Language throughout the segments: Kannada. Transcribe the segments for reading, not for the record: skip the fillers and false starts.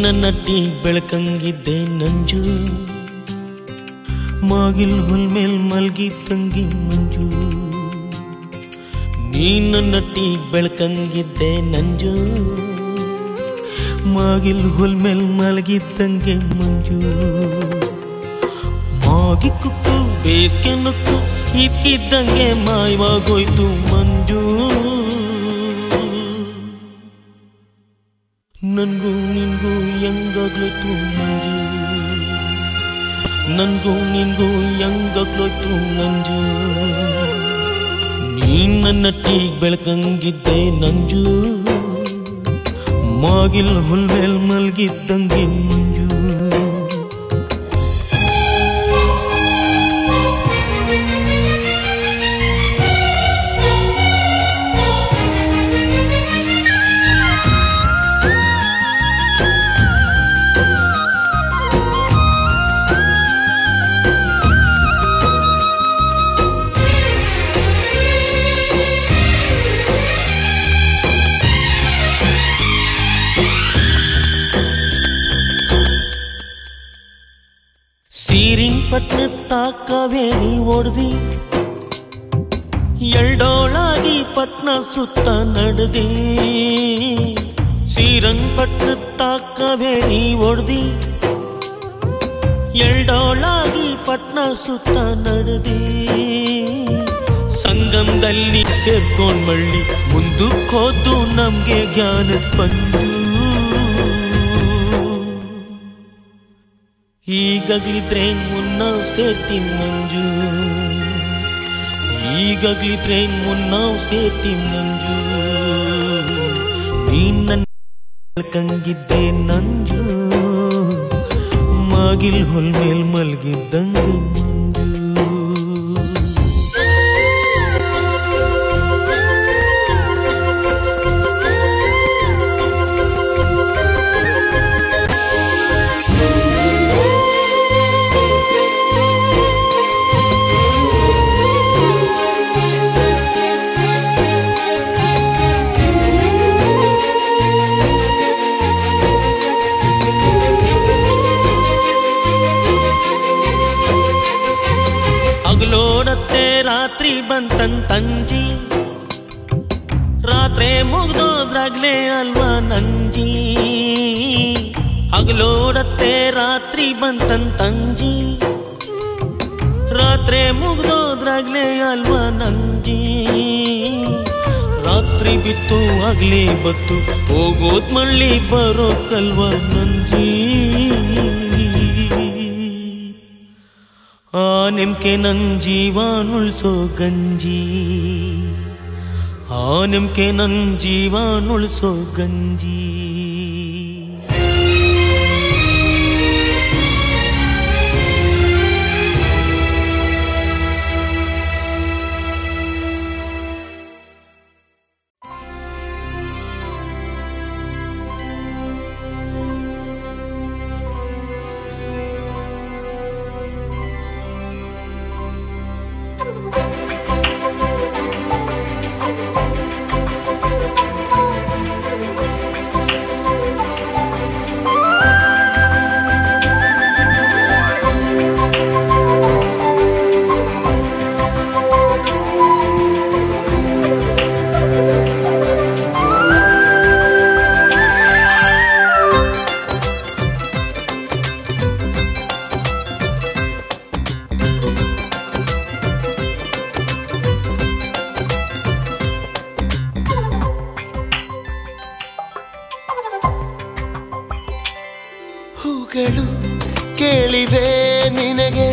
ನನ್ನ ಟೀ ಬೆಳಕಂಗಿದ್ದೆ ನಂಜು, ಮಾಗಿಲ್ ಹುಲ್ ಮೇಲ್ ಮಲ್ಗಿದ್ದಂಗೆ ಮಂಜು. ನೀ ನನ್ನ ಟೀ ಬೆಳಕಂಗಿದ್ದೆ ನಂಜು, ಮಾಗಿಲ್ ಹುಲ್ ಮೇಲ್ ಮಲಗಿದ್ದಂಗೆ ಮಂಜು. ಮಾಗಿ ಕುಕ್ಕು ಬೇಸ್ಗೆ ನುಕ್ಕು ಇದ್ಕಿದ್ದಂಗೆ ಮಾಯವಾಗೋಯ್ತು ಮಂಜು. ನನ್ಗೂ ನಿನ್ಗೂ ಹೆಂಗಾಗ್ಲೋಯ್ತು ಮಂಜು, ನನ್ಗೂ ನಿನ್ಗೂ ಹೆಂಗಾಗ್ಲೋಯ್ತು ನಂಜು. ನೀ ನನ್ನ ಟೀ ಬೆಳಕಂಗಿದ್ದೆ ನಂಜು, ಮಾಗಿಲ್ ಹುಲ್ ಮೇಲ್ ಮಲ್ಗಿದ್ದಂಗೆ ಮಂಜು. ಶ್ರೀರಂಗಪಟ್ಟಣ ಕಾವೇರಿ ಓಡ್ದಿ, ಎಲ್ಡೋಳಾಗಿ ಪಟ್ನ ಸುತ್ತ ನಡೆದಿ. ಶ್ರೀರಂಗಪಟ್ಟಣ ಕಾವೇರಿ ಓಡ್ದಿ, ಎಲ್ಡೋಳಾಗಿ ಪಟ್ನ ಸುತ್ತ ನಡೆದಿ. ಸಂಗಮದಲ್ಲಿ ಸೇರ್ಕೊಂಡ್ ಮಳ್ಳಿ ಮುಂದಕ್ಕೋದು ನಮ್ಗೆ ಜ್ಞಾನದ ಪಂಜು. ಈಗಾಗ್ಲಿದ್ರೆ ಮುನ್ನ ಸೇರ್ತೀವಿ ಮಂಜು, ಈಗಾಗ್ಲಿದ್ರೆ ಮುನ್ನ ಸೇರ್ತೀವಿ ಮಂಜು. ನೀ ನನ್ನ ಬೆಳಕಂಗಿದ್ದೆ ನಂಜು, ಮಾಗಿಲ್ ಹುಲ್ ಮೇಲ್ ಮಲ್ಗಿದ್ದಂಗೆ ಮಂಜು. ಹಗಲೋಡತ್ತೆ ರಾತ್ರಿ ಬಂತಂತಂಜಿ, ರಾತ್ರಿ ಮುಗ್ದೋದ್ರಾಗ್ಲೇ ಅಲ್ವಾ ನಂಜಿ. ಹಗಲೋಡತ್ತೆ ರಾತ್ರಿ ಬಂತಂತಂಜಿ, ರಾತ್ರಿ ಮುಗ್ದೋದ್ರಾಗ್ಲೇ ಅಲ್ವಾ ನಂಜಿ. ರಾತ್ರಿ ಬಿತ್ತು ಆಗ್ಲೇ ಬತ್ತು ಹೋಗೋದ್ ಮಳ್ಳಿ ಬರೋಕಲ್ವಾ ನಂಜಿ. ಆ ನೆಮ್ಕೆ ನನ್ ಜೀವಾನುಳ್ಸೋ ಗಂಜಿ, ಆ ನೆಮ್ಕೆ ನನ್ ಜೀವಾನುಳ್ಸೋ ಗಂಜಿ. ಹೂಗಳು ಕೇಳಿವೆ ನಿನಗೆ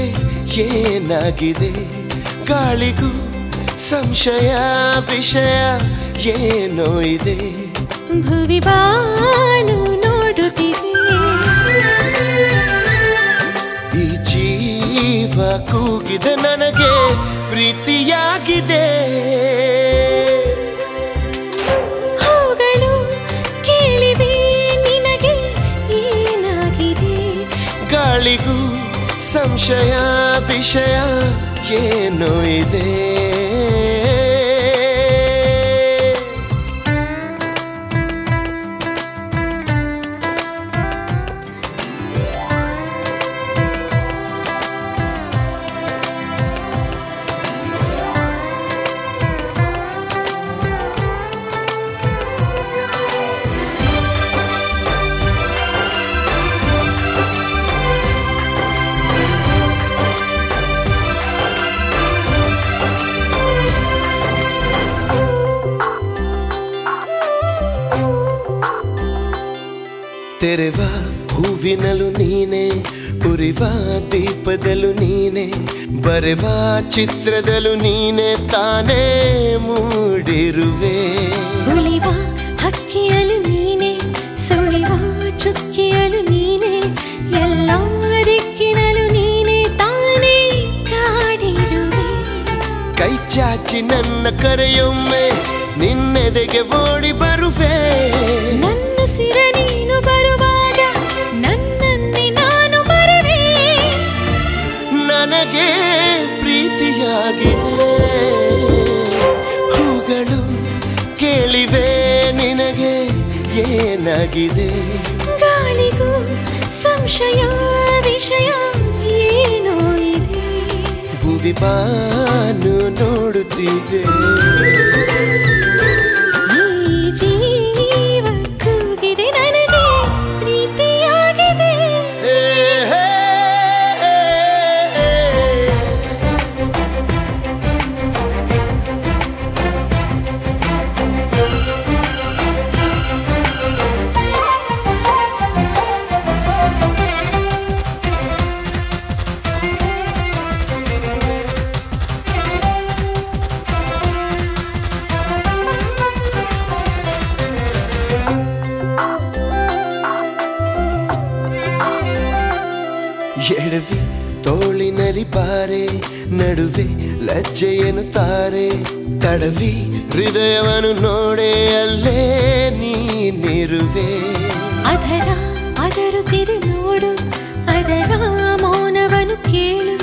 ಏನಾಗಿದೆ, ಗಾಳಿಗೂ ಸಂಶಯ ವಿಷಯ ಏನೋ ಇದೆ. ಭುವಿ ಬಾನು ನೋಡುತ್ತಿದೆ, ಈ ಜೀವ ಕೂಗಿದೆ ನನಗೆ ಪ್ರೀತಿಯಾಗಿದೆ. ಹೂಗಳು ಕೇಳಿವೆ ನಿನಗೆ ಏನಾಗಿದೆ, ಗಾಳಿಗೂ ಸಂಶಯ ವಿಷಯ ಏನೋ ಇದೆ. ತೆರೆವ ಹೂವಿನಲು ನೀನೆ, ಉರಿವ ದೀಪದಲು ನೀನೆ, ಬರೆವ ಚಿತ್ರದಲು ನೀನೆ ತಾನೇ ಮೂಡಿರುವೆ. ಉಳಿವ ಹಕ್ಕಿಯಲು ನೀನೆ, ಸುಳಿವ ಚುಕ್ಕಿಯಲು ನೀನೆ, ಎಲ್ಲ ದಿಕ್ಕಿನಲು ನೀನೆ ತಾನೇ ಕಾಡಿರುವೆ. ಕೈ ಚಾಚಿ ನನ್ನ ಕರೆಯೊಮ್ಮೆ ನಿನ್ನೆದೆಗೆ ಓಡಿ ಬರುವೆ. ನನ್ನ ಸಿರ ನೀನು ಬರುವಾಗ ನನ್ನನ್ನೇ ನಾನು ಮರೆವೆ. ನನಗೆ ಪ್ರೀತಿಯಾಗಿದೆ, ಹೂಗಳು ಕೇಳಿವೆ ನಿನಗೆ ಏನಾಗಿದೆ. ಗಾಳಿಗೂ ಸಂಶಯ ವಿಷಯ ಏನೋ ಇದೆ. ಭುವಿ ಬಾನು ನೋಡುತ್ತಿದೆ. ಈ ಜೀವ ಕೂಗಿದೆ ನನಗೆ ಪ್ರೀತಿಯಾಗಿದೆ. ಎಡವಿ ತೋಳಿನಲಿ ಬಾರೆ, ನಡುವೆ ಲಜ್ಜೆಯನ್ನು ತಾರೆ, ತಡವಿ ಹೃದಯವನ್ನು ನೋಡೆ ಅಲ್ಲೇ ನೀನಿರುವೆ. ಅದರುತ್ತಿದೆ ನೋಡು, ಅದರ ಮೌನವನ್ನು ಕೇಳು,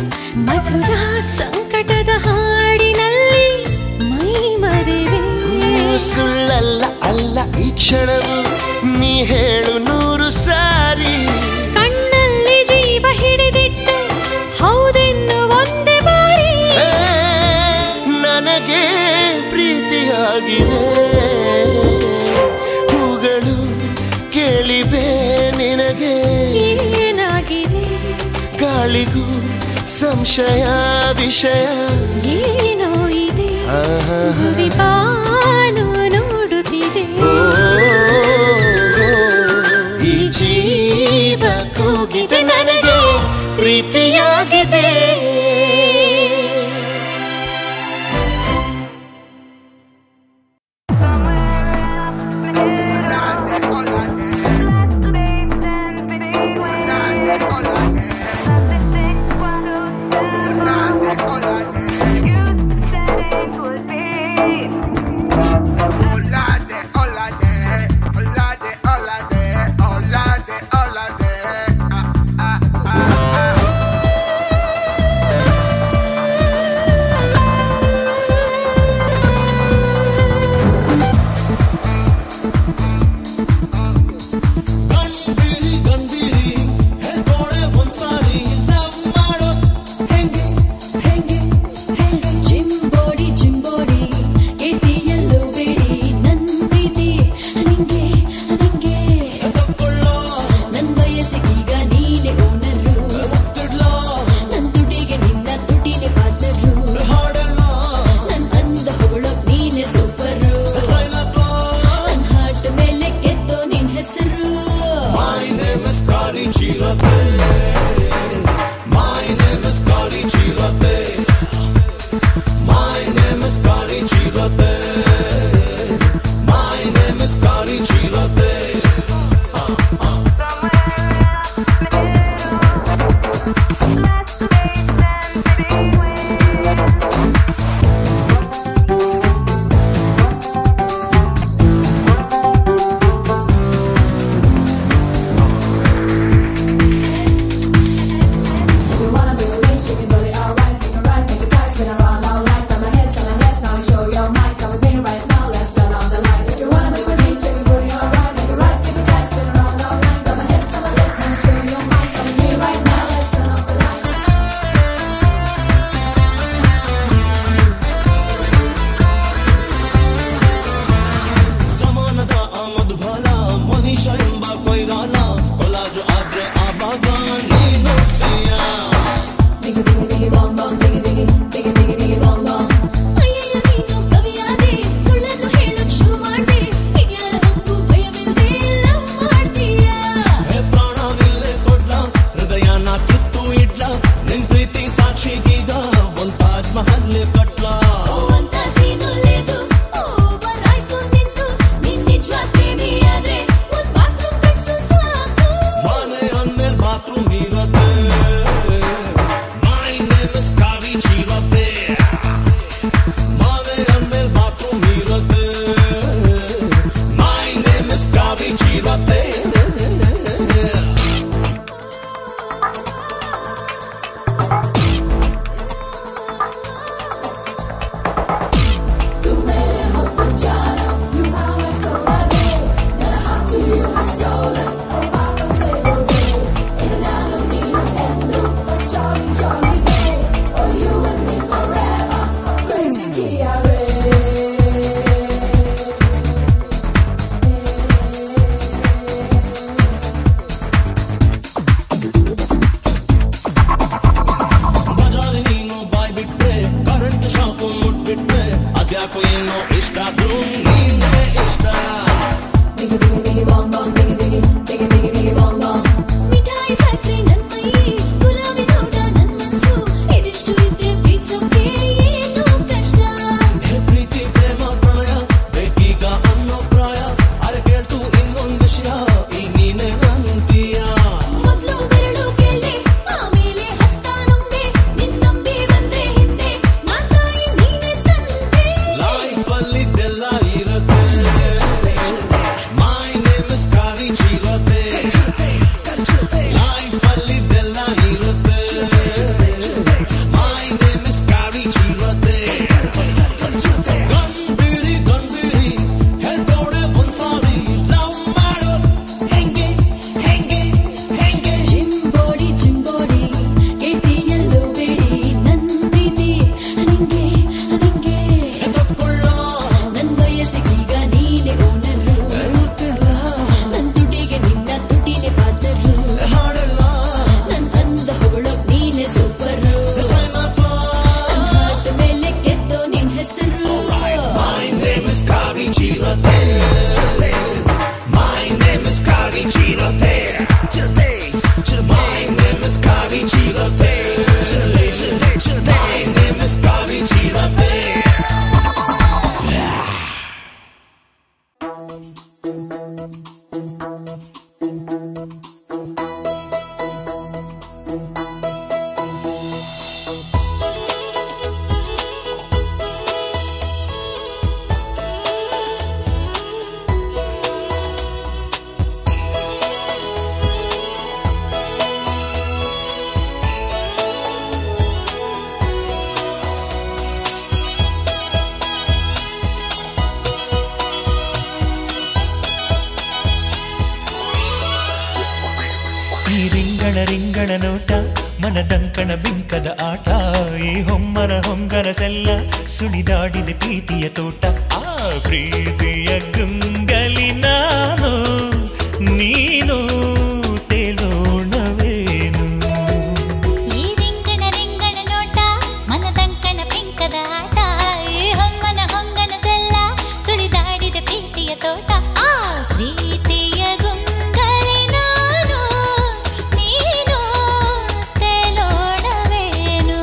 ಮಧುರ ಸಂಕಟದ ಹಾಡಿನಲ್ಲಿ ಮೈ ಮರೆವೆ. ಸುಳ್ಳಲ್ಲ ಅಲ್ಲ ಈ ಕ್ಷಣವು, ನೀ ಹೇಳು 100 ಸಾರಿ. ಕಣ್ಣಲ್ಲಿ ಜೀವ ಹಿಡಿದಿಟ್ಟು ಹೌದೆನ್ನು ಒಂದೇ ಬಾರಿ. ನನಗೆ ಪ್ರೀತಿಯಾಗಿದೆ, ಹೂಗಳು ಕೇಳಿವೆ ನಿನಗೆ ಏನಾಗಿದೆ. ಗಾಳಿಗೂ ಸಂಶಯ ವಿಷಯ ಏನೋ ಇದೆ. ಭುವಿ ಬಾನು ನೋಡುತ್ತಿದೆ. ಈ ಜೀವ ಕೂಗಿದೆ ನನಗೆ ಪ್ರೀತಿಯಾಗಿದೆ. ರಿಂಗಣ ನೋಟ ಮನದಂಕಣ ಬಿಂಕದ ಆಟ ಈ ಹೊಮ್ಮನ ಹೊಂಗನಸೆಲ್ಲ ಸುಳಿದಾಡಿದ ಪ್ರೀತಿಯ ತೋಟ ಆ ಪ್ರೀತಿಯ ಗುಂಗಲಿ ನಾನು ನೀನು ತೇಲೋಣವೇನು ಈ ರಿಂಗಣ ನೋಟ ಮನದಂಕಣ ಬಿಂಕದ ಆಟ ಈ ಹೊಮ್ಮನ ಹೊಂಗನಸೆಲ್ಲ ಸುಳಿದಾಡಿದ ಪ್ರೀತಿಯ ತೋಟ ಆ ಪ್ರೀತಿಯ ಗುಂಗಲಿ ನಾನು ನೀನು ತೇಲೋಣವೇನು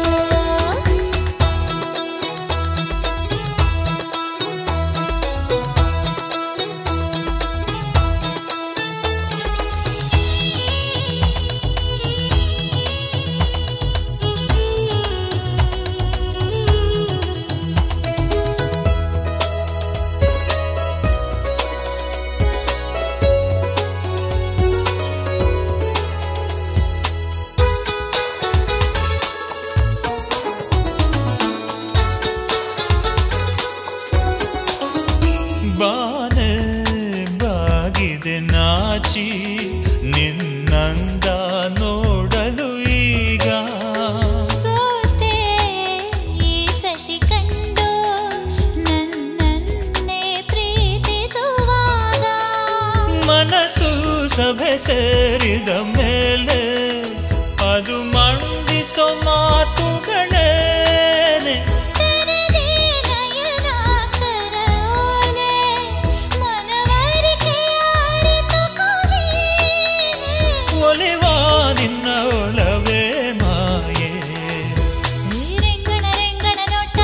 ಬಾನೆ ಬಾಗಿದೆ ನಾಚಿ ನಿನ್ನಂದ ನೋಡಲು ಈಗ ಸೋತೆ ಈ ಶಶಿ ಕಂಡು ನನ್ನನ್ನೇ ಪ್ರೀತಿಸುವಾಗ ಮನಸ್ಸು ಸಭೆ ಸೇರಿದ ಮೇಲೆ ಅದು ಮಂಡಿಸೋ ಮಾತುಗಳೇನೆ ತೆರೆದೇ ನಯನಾಕ್ಷರ ಓಲೆ ಮನವರಿಕೆಯ ಅರಿತು ನೀನೆ ಒಲಿವ ನಿನ್ನ ಒಲವೇ ಮಾಯೆ ಈ ರಿಂಗಣ ನೋಟ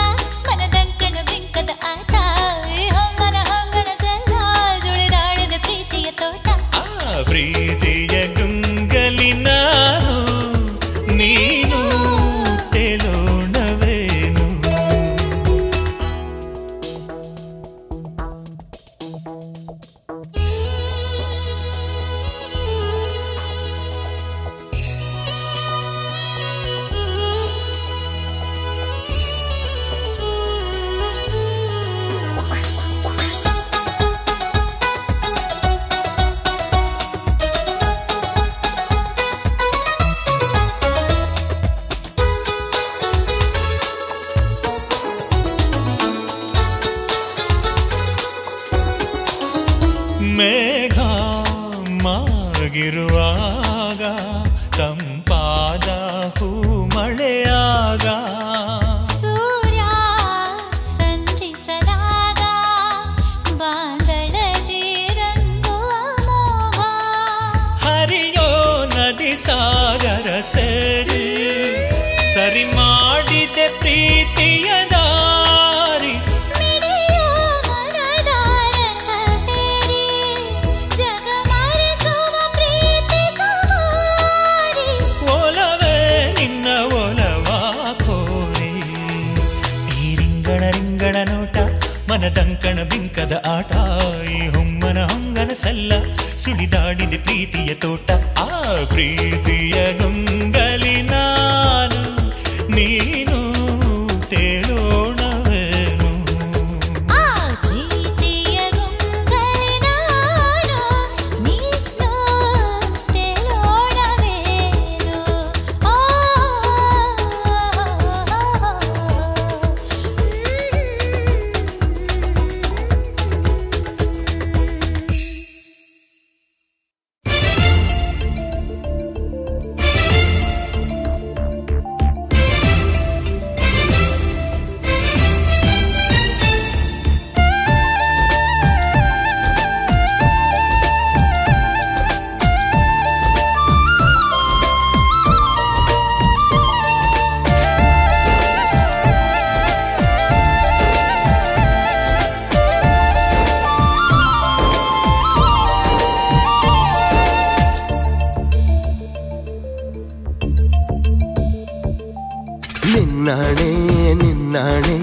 ಮನದಂಕಣ ಬಿಂಕದ ಆಟ ಈ ಹೊಮ್ಮನ ಹೊಂಗನಸೆಲ್ಲ ಸುಳಿದಾಡಿದ ಪ್ರೀತಿಯ ತೋಟ ಆ ಪ್ರೀತಿಯ ಗುಂಗಲಿ ನಾನು ನೀನು ತೇಲೋಣವೇನು ಮೇಘ ಮಾಗಿರುವಾಗ ತಂಪಾದ ಹೂ ಮಳೆಯಾಗ ಸೂರ್ಯ ಸಂಧಿಸಲಾಗ ಬಾಂದಳದಿ ರಂಗುವ ಮೋಹ ಹರಿಯೋ ನದಿ ಸಾಗರ ಸೇರಿ ಸರಿ ಮಾಡಿದೆ ಪ್ರೀತಿಯ ದಾರಿ ಮಿಡಿಯೋ ಮನದಾರಕ ಹೇರಿ ಜಗ ಮರೆಸುವ ಪ್ರೀತಿ ಸವಾರಿ ಒಲವೇ ನಿನ್ನ ಒಲವ ಕೋರಿ ಈ ರಿಂಗಣ ನೋಟ ಮನದಂಕಣ ಬಿಂಕದ ಆಟ ಈ ಹೊಮ್ಮನ ಹೊಂಗನಸೆಲ್ಲ ಸುಳಿದಾಡಿದ ಪ್ರೀತಿಯ ತೋಟ ಆ ಪ್ರೀತಿಯ ಗುಂಗಲಿ ನಾನು ನೀನು ತೇಲೋಣವೇನು ಆ ಪ್ರೀತಿಯ ಗುಂಗಲಿ ನಾನು ನೀನು ತೇಲೋಣವೇನು ಆ ನಿನ್ನಾಣೆ ನಿನ್ನಾಣೆ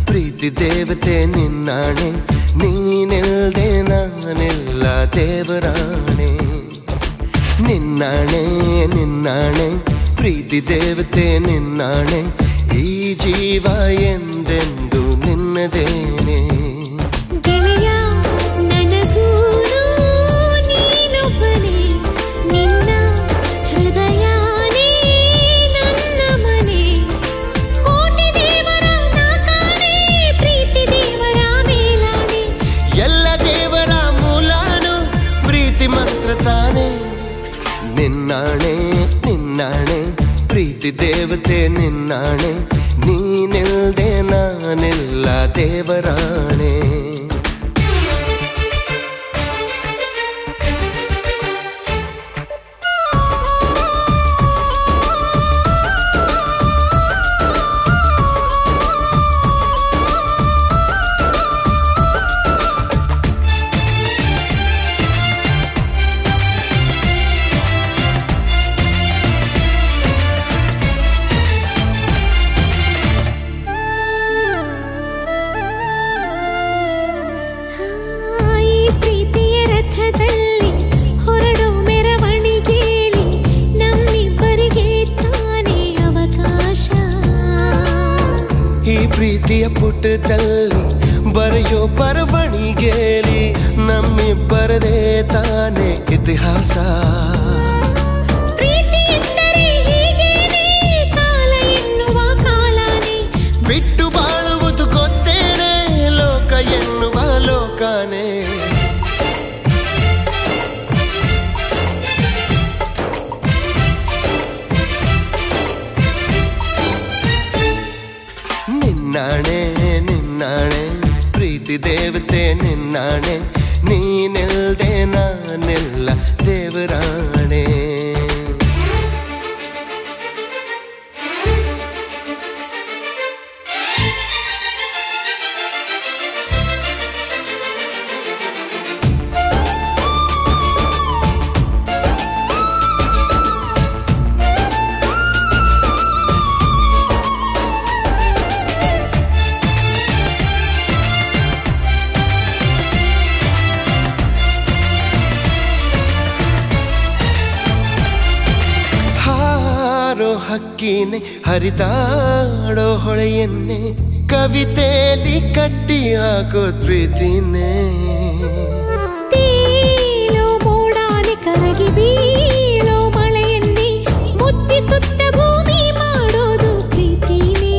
ಪ್ರೀತಿ ದೇವತೆ ನಿನ್ನಾಣೆ ನೀನಿಲ್ದೆ ನಾನಿಲ್ಲ ದೇವರಾಣೆ ನಿನ್ನಾಣೆ ನಿನ್ನಾಣೆ ಪ್ರೀತಿ ದೇವತೆ ನಿನ್ನಾಣೆ ಈ ಜೀವ ಎಂದೆಂದು ನಿನ್ನದೇನೆ ಗೆಳೆಯ ನನಗೂನು ನೀನೊಬ್ಬನೇ ನಿನ್ನ ಹೃದಯನೇ ನನ್ನ ಮನೆ ಕೋಟಿ ದೇವರ ನಾಕಾಣೆ ಪ್ರೀತಿ ದೇವರ ಮೇಲಾಣೆ ಎಲ್ಲ ದೇವರ ಮೂಲಾನು ಪ್ರೀತಿ ಮಂತ್ರ ತಾನೆ ನಿನ್ನಾಣೆ ನಿನ್ನಾಣೆ ಪ್ರೀತಿ ದೇವತೆ ನಿನ್ನಾಣೆ ನೀನಿಲ್ದೆ ನಾನಿಲ್ಲ ದೇವರಾಣೆ ಪ್ರೀತಿಯ ಪುಟದಲ್ಲಿ ಬರೆಯೋ ಬರವಣಿಗೆಯಲ್ಲಿ ನಮ್ಮಿಬ್ಬರದೇ ತಾನೇ ಇತಿಹಾಸ ಪ್ರೀತಿ ಎಂದರೆ ಹೀಗೇನೆ ಕಾಲ ಎನ್ನುವ ಕಾಲನೇ ಬಿಟ್ಟು ಬಾಳುವುದು ಗೊತ್ತೇನೆ ಲೋಕ ಎನ್ನುವ ಲೋಕನೇ ನಿನ್ನಾಣೆ ನಿನ್ನಾಣೆ ಪ್ರೀತಿ ದೇವತೆ ನಿನ್ನಾಣೆ ನೀನಿಲ್ದೆ ನಾನಿಲ್ಲ ದೇವರಾಣೆ ಹಕ್ಕಿನೆ ಹರಿದಾಡೋ ಹೊಳೆಯನ್ನೇ ಕವಿತೆಯಲ್ಲಿ ಕಟ್ಟಿ ಹಾಕೋ ಪ್ರೀತಿನೇ ತೇಲೋ ಮೋಡಾನೆ ಕರಗಿ ಬೀಳೋ ಮಳೆಯನ್ನೇ ಮುತ್ತಿಸುತ್ತ ಭೂಮಿ ಮಾಡೋದು ಪ್ರೀತಿನೇ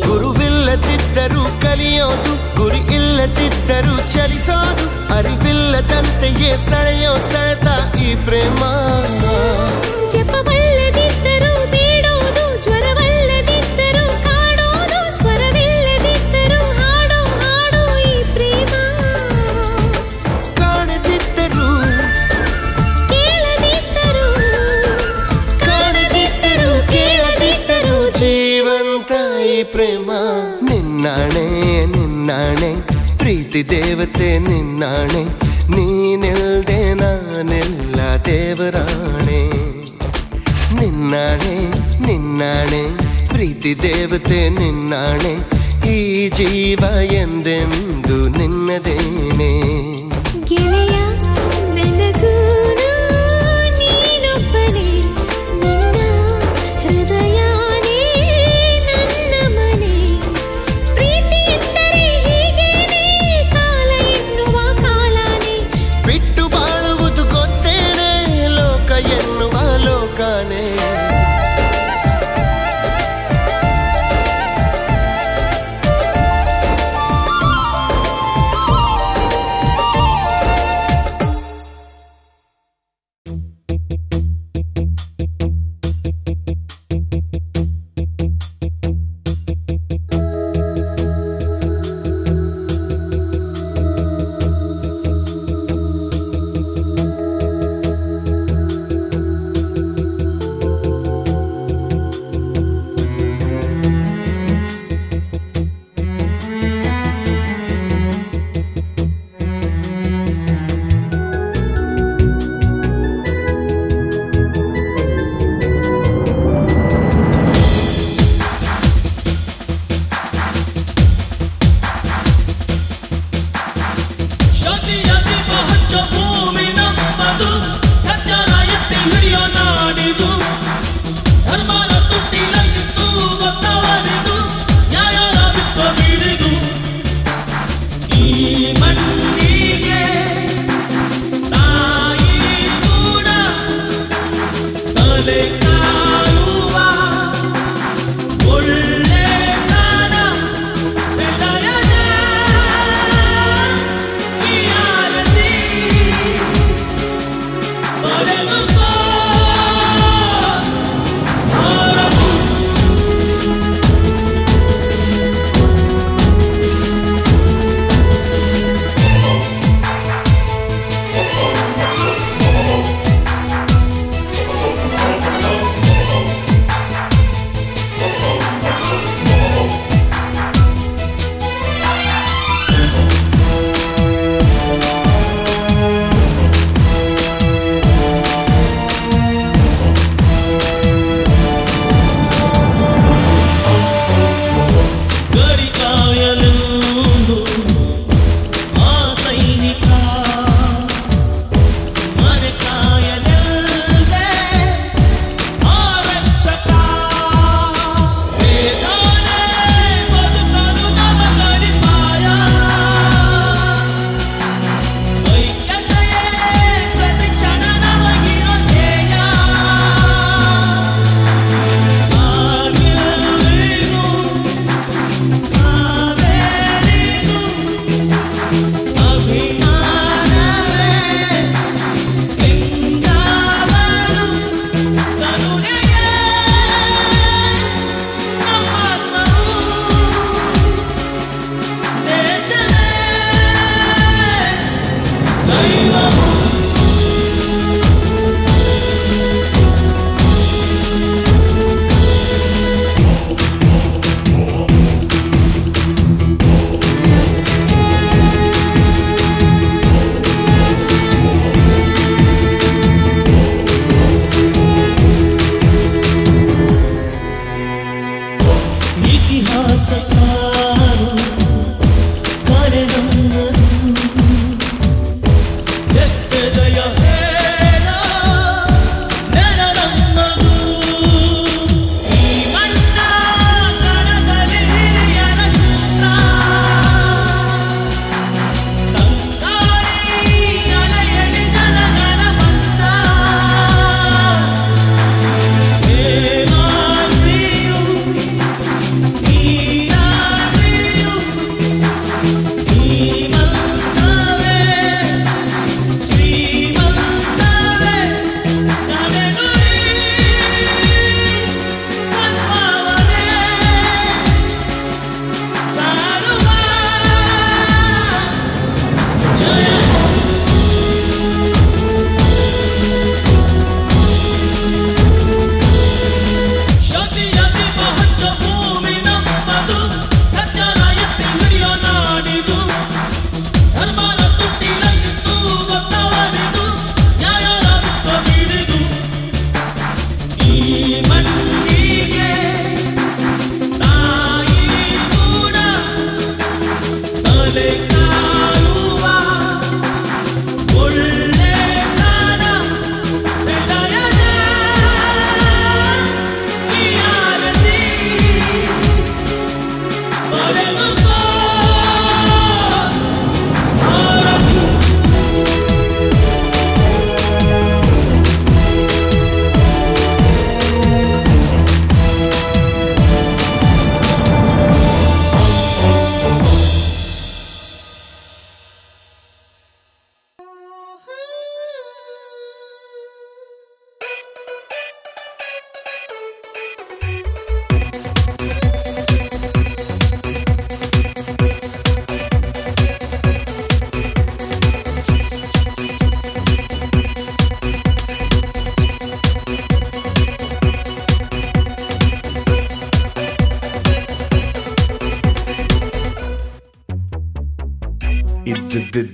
ಗುರುವಿಲ್ಲದಿದ್ದರೂ ಕಲಿಯೋದು ಗುರಿ ಇಲ್ಲದಿದ್ದರೂ ಚಲಿಸೋದು ಅರಿವಿಲ್ಲದಂತೆಯೇ ಸೆಳೆಯೋ ಸೆಳೆತ ಈ ಪ್ರೇಮ ಜಪವಲ್ಲದಿದ್ದರೂ ಬೇಡೋದು ಜ್ವರವಲ್ಲದಿದ್ದರೂ ಕಾಡೋದು ಸ್ವರವಿಲ್ಲದಿದ್ದರೂ ಹಾಡೋ ಹಾಡೋ ಈ ಪ್ರೇಮ ಕಾಣದಿದ್ದರೂ ಕೇಳದಿದ್ದರೂ ಕಾಣದಿದ್ದರೂ ಕೇಳದಿದ್ದರೂ ಜೀವಂತ ಈ ಪ್ರೇಮ ನಿನ್ನಾಣೆ ನಿನ್ನಾಣೆ ಪ್ರೀತಿ ದೇವತೆ ನಿನ್ನಾಣೆ ನೀನಿಲ್ದೆ ನಾನಿಲ್ಲ ದೇವರಾಣೆ ನಿನ್ನಾಣೆ ನಿನ್ನಾಣೆ ಪ್ರೀತಿ ದೇವತೆ ನಿನ್ನಾಣೆ ಈ ಜೀವ ಎಂದೆಂದು ನಿನ್ನದೇನೆ ಗೆಳೆಯ ನನಗೂನು ನೀನೊಬ್ಬನೇ ನಿನ್ನ ಹೃದಯನೇ ನನ್ನ ಮನೆ ಪ್ರೀತಿ ಎಂದರೆ ಹೀಗೇನೆ ಕಾಲ ಎನ್ನುವ ಕಾಲನೇ ಬಿಟ್ಟು ಬಾಳುವುದು ಗೊತ್ತೇನೆ ಲೋಕ ಎನ್ನುವ ಲೋಕನೇ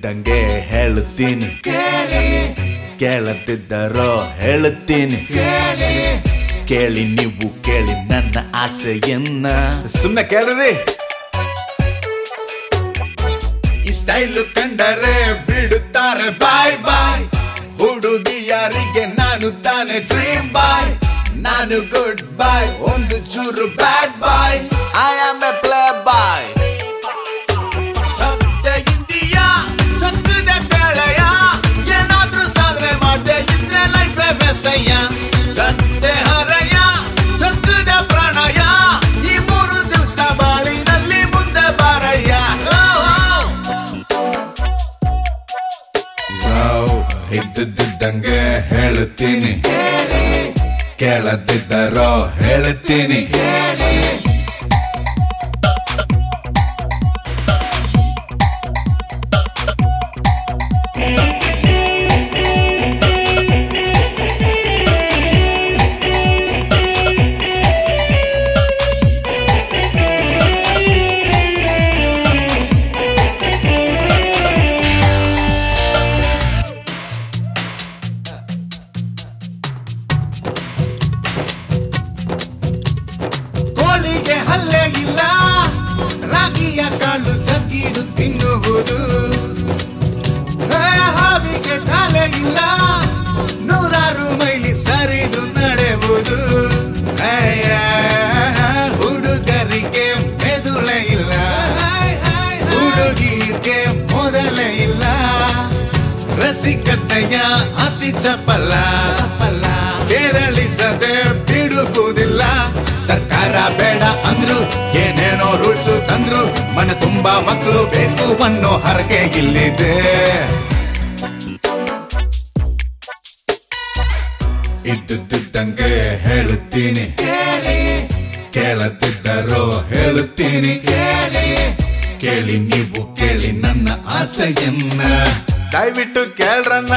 ಇದ್ದಿದ್ದಂಗೆ ಹೇಳುತ್ತೀನಿ ಕೇಳದಿದ್ದರೋ ಹೇಳುತ್ತೀನಿ ಕೇಳಿ ನೀವು ಕೇಳಿ ನನ್ನ ಆಸೆಯನ್ನ ಸುಮ್ಮನೆ ಕೇಳ್ರಿ ಈ ಸ್ಟೈಲು ಕಂಡರೆ ಬಿಡುತ್ತಾರೆ ಬಾಯ್ ಬಾಯ್ ಹುಡುಗಿಯರಿಗೆ ನಾನು ತಾನೆ ಡ್ರೀಮ್ ಬಾಯ್ ನಾನು ಗುಡ್ ಬಾಯ್ ಒಂದು ಚೂರು bad boy I am a playboy Sathya India ಸತ್ಯದ ಬೆಳೆಯ ಏನಾದ್ರೂ ಸಾಧನೆ ಮಾಡದೆ ಇದ್ರೆ ಲೈಫೇ ಬೆಸ್ಟ್ ಅಯ್ಯ ಸತ್ಯ ಹರಯ ಸತ್ಯದ ಪ್ರಣಯ ಈ 3 ದಿವಸ ಬಾಳಿನಲ್ಲಿ ಮುಂದೆ ಬಾರಯ್ಯ ಇದ್ದಿದ್ದಂಗೆ ಹೇಳುತ್ತೀನಿ ಕೇಳದಿದ್ದರೋ ಹೇಳುತ್ತೀನಿ ರಸಿಕತೆಯ ಅತಿ ಚಪಲ ಕೇರಳಿಸದೆ ಬಿಡುವುದಿಲ್ಲ ಸರ್ಕಾರ ಬೇಡ ಅಂದ್ರು ಏನೇನೋ ರೂಲ್ಸ್ ತಂದ್ರು ಮನ ತುಂಬಾ ಮಕ್ಕಳು ಬೇಕು ಅನ್ನೋ ಹರಕೆ ಇಲ್ಲಿದೆ ಇದ್ದಿದ್ದಂಗೆ ಹೇಳುತ್ತೀನಿ ಕೇಳದಿದ್ದರೋ ಹೇಳುತ್ತೀನಿ ಕೇಳಿ ನೀವು ಕೇಳಿ ನನ್ನ ಆಸೆಯನ್ನ ದಯವಿಟ್ಟು ಕೇಳ್ರನ್ನ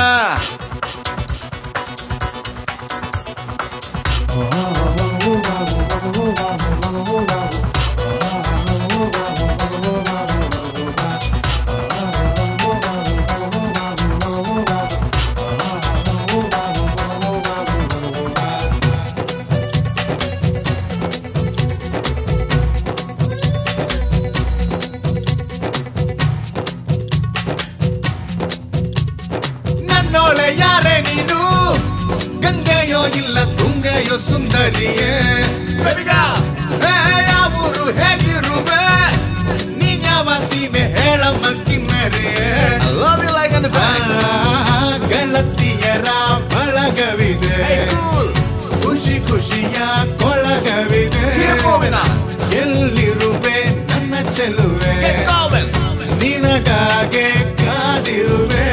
ಯಾರೇ ನೀನು ಗಂಗೆಯೋ ಇಲ್ಲ ತುಂಗೆಯೋ ಸುಂದರಿಯೇ ಯಾವೂರು ಹೇಗಿರುವೆ ನೀನ್ ಯಾವ ಸೀಮೆ ಹೇಳಮ್ಮ ಕಿನ್ನರಿಯೇ ಗೆಳತಿಯರ ಬಳಗವಿದೆ ಖುಷಿ ಖುಷಿಯ ಕೊಳಗವಿದೆ ಎಲ್ಲಿರುವೆ ನನ್ನ ಚೆಲುವೆ ನಿನಗಾಗೆ ಕಾದಿರುವೆ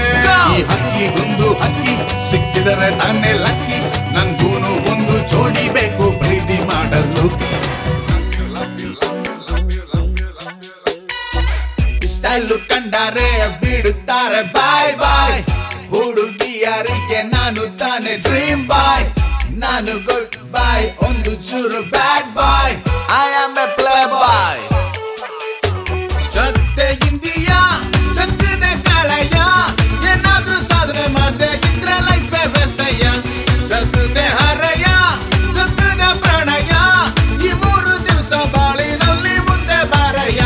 ಈ ಹಕ್ಕಿಗೊಂದು ಹಕ್ಕಿ ಸಿಕ್ಕಿದರೆ ತಾನೇ ಲಕ್ಕಿ ನಂಗೂನು ಒಂದು ಜೋಡಿ ಬೇಕು ಪ್ರೀತಿ ಮಾಡಲು ಸ್ಟೈಲು ಕಂಡರೆ ಬಿಡುತ್ತಾರೆ ಬಾಯ್ ಬಾಯ್ ಹುಡುಗಿಯರಿಗೆ ನಾನು ತಾನೆ ಡ್ರೀಮ್ ಬಾಯ್ ನಾನು ಗುಡ್ ಬಾಯ್ ಒಂದು ಚೂರು bad boy I am a playboy Sathya India ಸತ್ಯದ ಕಳೆಯ ಏನಾದ್ರೂ ಸಾಧನೆ ಮಾಡದೆ ಇದ್ರೆ ಲೈಫೇ ಬೆಸ್ಟ್ ಅಯ್ಯ ಸತ್ಯದ ಹರಯ ಸತ್ಯದ ಪ್ರಣಯ ಈ 3 ದಿವಸ ಬಾಳಿನಲ್ಲಿ ಮುಂದೆ ಬಾರಯ್ಯ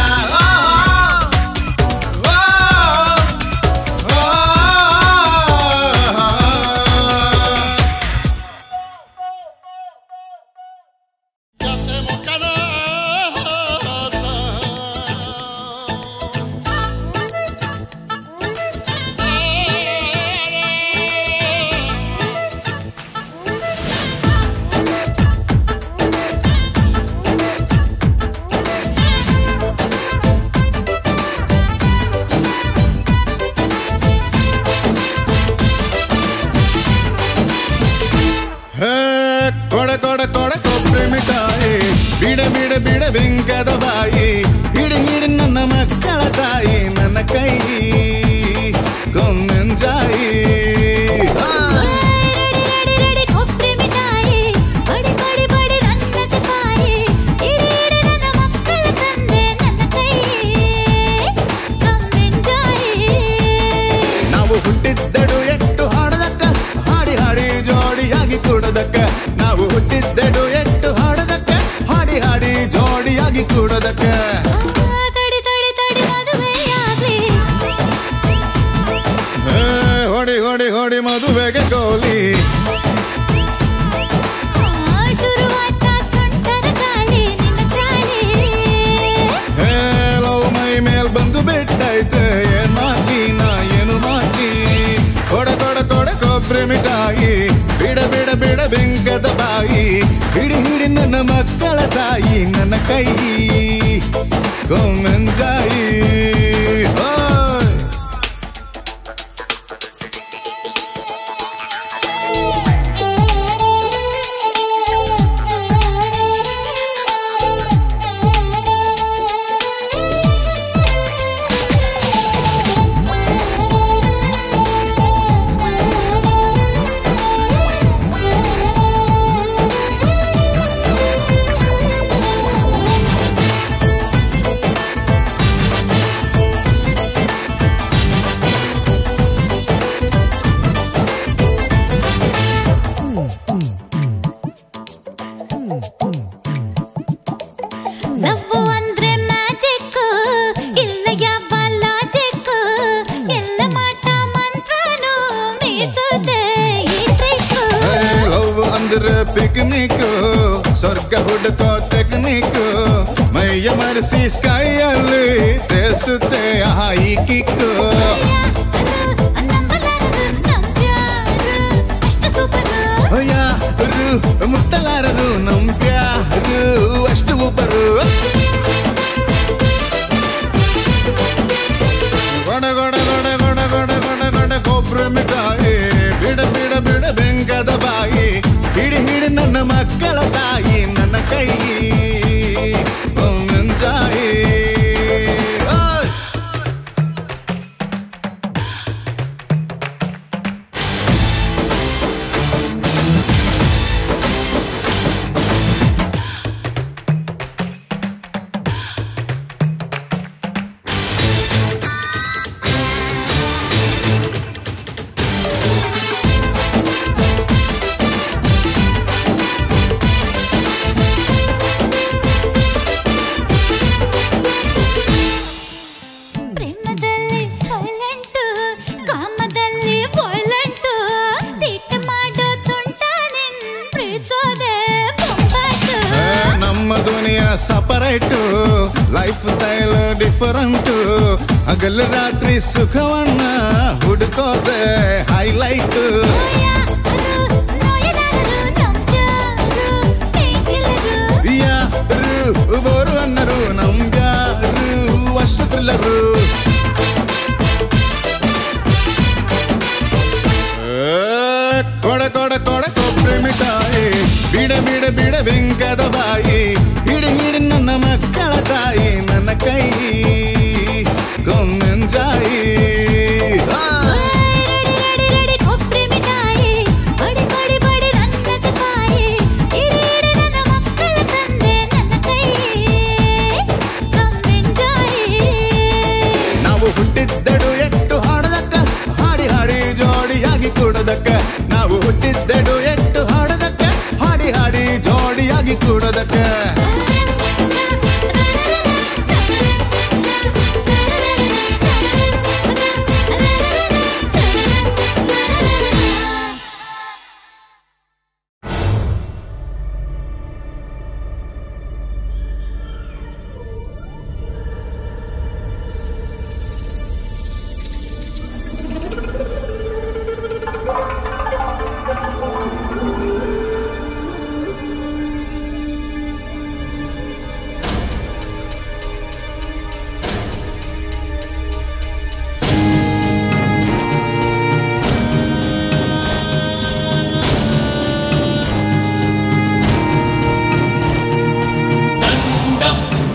ಕೊಬ್ಬರಿ ಮಿಠಾಯಿ ಬಿಡ ಬಿಡ ಬಿಡ ಬೆಂಕದ ಬಾಯಿ ಹಿಡಿ ಹಿಡಿ ನನ್ನ ಮಕ್ಕಳ ತಾಯಿ ನನ್ನ ಕೈ ಕೊಂಜಾಯಿ ಕೊಡೋದಕ್ಕೆ ತಡಿ ತಡಿ ತಡಿ ಮದುವೆಯಾಗ್ಲಿ ಹೊಡಿ ಹೊಡಿ ಹೊಡಿ ಮದುವೆಗೆ ಗೋಲಿ ಶುರುವಾಯ್ತಾ ಸೊಂಟದ ಗಾಳಿ ನಿನ್ನ ಗಾಳಿ ಲವ್ ಮೈ ಮೇಲ್ ಬಂದು ಬಿಟ್ಟೈತೆ ಏನ್ ಮಾಡ್ಲಿ ನಾ ಏನು ಮಾಡ್ಲಿ ಕೊಡ ಕೊಡ ಕೊಡ ಕೊಬ್ಬರಿ ಮಿಠಾಯಿ ಬಿಡ ಬಿಡ ಬಿಡ ಬೆಂಕದ ಬಾಯಿ ಹಿಡಿ ಹಿಡಿ ನನ್ನ ಮಕ್ಕಳ ತಾಯಿ ನನ್ನ ಕೈ ಗೋಮೆಂಜಾಯಿ ಲವ್ ಅಂದ್ರೆ ಮ್ಯಾಜಿಕ್ ಇಲ್ಲ ಯಾವ ಲಾಜಿಕ್ ಎಲ್ಲ ಮಾಟ ಮಂತ್ರನು ಮೀರ್ಸುತ್ತೆ ಈ ಟ್ರಿಕ್ ಲವ್ ಅಂದ್ರೆ ಪಿಕ್ನಿಕ್ ಸ್ವರ್ಗ ಹುಡುಕೋ ಟೆಕ್ನಿಕ್ ಮೈಯ ಮರೆಸಿ ಸ್ಕೈಯಲ್ಲಿ ತೇಲ್ಸುತ್ತೆ ಈ ಕಿಕ್ ಯಾರು ಮುಟ್ಟಲಾರರು ನಂಬ್ಯಾರು ಅಷ್ಟು ಒಬ್ಬರು ಗೊಡ ಗೊಡ ಗೊಡ ಗೊಡ ಗೊಡ ಗೊಡ ಗೊಡ ಕೊಬ್ಬರಿ ಮಿಠಾಯಿ ಬಿಡ ಬಿಡ ಬಿಡ ಬೆಂಕದ ಬಾಯಿ ಹಿಡಿ ಹಿಡಿ ನನ್ನ ಮಕ್ಕಳ ತಾಯಿ ನನ್ನ ಕೈ ಗೋಮೆಂಜಾಯಿ ಪ್ರೇಮದಲ್ಲಿ ಸೈಲೆಂಟ್ ಕಾಮದಲ್ಲಿ ವೈಲೆಂಟ್ ತೀಟೆ ಮಾಡೋ ತುಂಟ ನಿನ್ ಪ್ರೀತಿಸೋದೆ ಬೊಂಬಾಟ್ ನಮ್ಮ ದುನಿಯಾ ಸಪರೇಟ್ ಲೈಫ್ ಸ್ಟೈಲ್ ಡಿಫರೆಂಟ್ ಹಗಲು ರಾತ್ರಿ ಸುಖವನ್ನ ಹುಡುಕೋದೆ ಹೈಲೈಟ್ ಯಾರು ಬೋರು ಅನ್ನರು ನಮ್ಗ್ಯಾರು ಅಷ್ಟು ಥ್ರಿಲ್ಲರು ಕೊಡ ಕೊಡ ಕೊಡ ಕೊಬ್ಬರಿ ಮಿಠಾಯಿ ಬಿಡ ಬಿಡ ಬಿಡ ಬೆಂಕದ ಬಾಯಿ ಹಿಡಿ ಹಿಡಿ ನನ್ನ ಮಕ್ಕಳ ತಾಯಿ ನನ್ನ ಕೈ ಗೋಮೆಂಜಾಯಿ ಕೊಬ್ಬರಿ ಮಿಠಾಯಿ ಬಡಿ ಬಡಿ ಬಡಿ ನನ್ನ ಸಿಪಾಯಿ ಇಡಿ ಇಡಿ ನನ್ನ ಮಕ್ಕಳ ತಂದೆ ನನ್ನ ಕೈ ಗೋಮೆಂಜಾಯಿ ನಾವು ಹುಟ್ಟಿದ್ದೆಡು ಎಟ್ಟು ಹಾಡದಕ್ಕ ಹಾಡಿ ಹಾಡಿ ಜೋಡಿಯಾಗಿ ಕೂಡದಕ್ಕ ನಾವು ಹುಟ್ಟಿದ್ದೆಡು ಎಟ್ಟು ಹಾಡದಕ್ಕ ಹಾಡಿ ಹಾಡಿ ಜೋಡಿಯಾಗಿ ಕೂಡದಕ್ಕ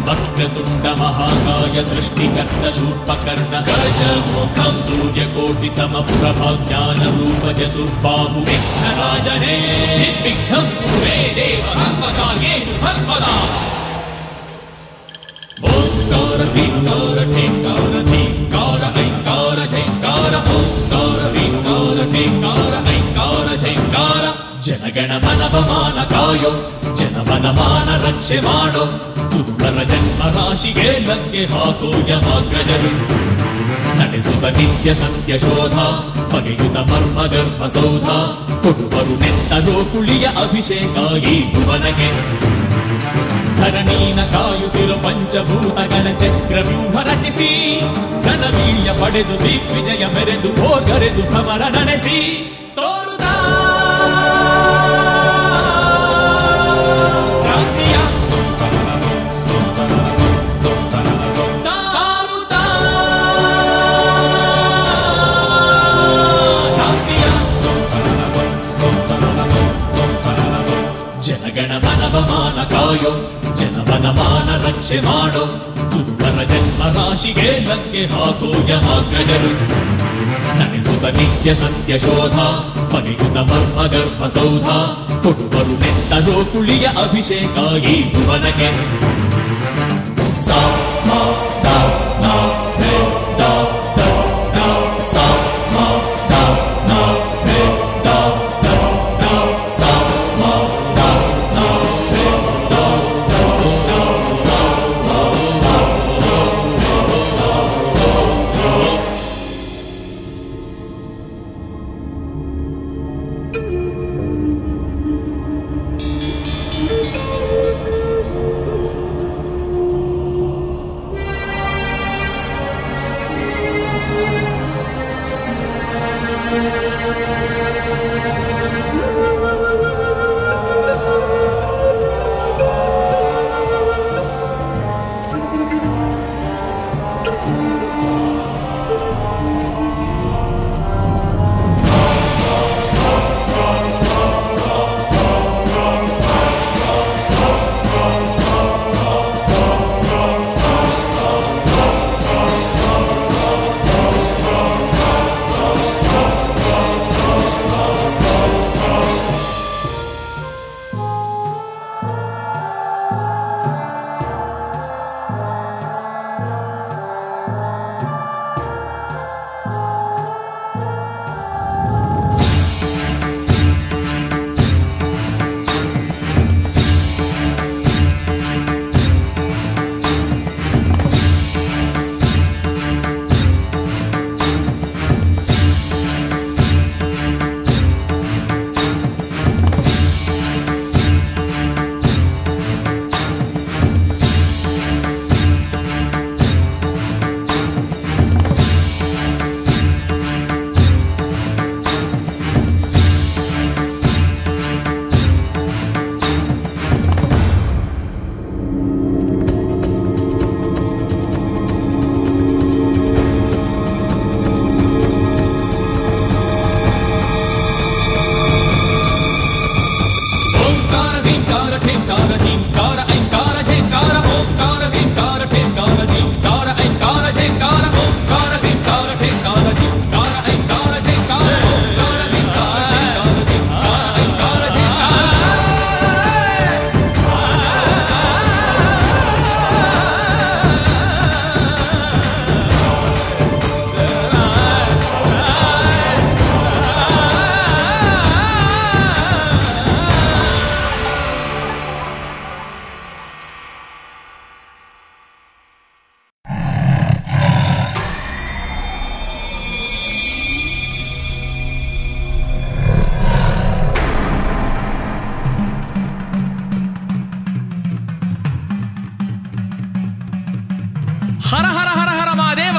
वक्रतुण्ड महाकाय सृष्टिकर्त शूर्पकर्ण गजमुखं सूर्यकोटि समप्रभा ज्ञानरूप चतुर्बाहु विघ्नराजने निर्विघ्नं कुरु देव सर्वकार्येषु सर्वदा ओंकार ह्रींकार ह्रींकार ह्रींकार ऐंकार जैंकार ओंकार ह्रींकार ह्रींकार ऐंकार जैंकार जनगण मनवमान कायो जनमन मान रक्षे माडो ದುರ್ಬಲ ಜನ್ಮ ರಾಶಿಗೆ ಲಗ್ಗೆ ಹಾಕೋ ಯಮಾಗ್ರಜರು ನಡೆಸುತ್ತ ನಿತ್ಯ ಸತ್ಯ ಶೋಧ ಬಗೆಯುತ ಮರ್ಮ ಗರ್ಭ ಸೌಧ ಕೊಡುವರು ನೆತ್ತರೋ ಕುಳಿಯ ಅಭಿಷೇಕ ಈ ಭುವನಗೆ ಧರಣೀನ ಕಾಯುತ್ತಿರು ಪಂಚಭೂತಗಳ ಚಕ್ರವ್ಯೂಹ ರಚಿಸಿ ರಣವೀಳ್ಯ ಪಡೆದು ದಿಗ್ವಿಜಯ ಮೆರೆದು ಹೋಗರೆದು ಸಮರ ನಡೆಸಿ ತೋರುತ್ತಾ ಕ್ರಾಂತಿಯ ಶಾಂತಿಯ ಜನಗಣ ಮನವಮಾನ ಕಾಯೋ ಜನಮನಮಾನ ರಕ್ಷೆ ಮಾಡೋ ದುರ್ಬಲ ಜನ್ಮ ರಾಶಿಗೆ ಲಗ್ಗೆ ಹಾಕೋ ಯಮಾಗ್ರಜರು ನಡೆಸುತ್ತ ನಿತ್ಯ ಸತ್ಯ ಶೋಧ ಬಗೆಯುತ ಮರ್ಮ ಗರ್ಭ ಸೌಧ ಕೊಡುವರು ನೆತ್ತರೋ ಕುಳಿಯ ಅಭಿಷೇಕ ಈ ಭುವನಗೆ ಸಾ ಮಾ ದಾ ನಾ ರೇ ದಾ ದ ನಾ ಸಾ ಮಾ ದಾ ನಾ ರೇ ದಾ ದ ನಾ ಸಾ ಮಾ ದಾ ನಾ ರೇ ದಾ ದ ನಾ ಸಾ ಮಾ ದಾ ನಾ ರೇ ದಾ ದ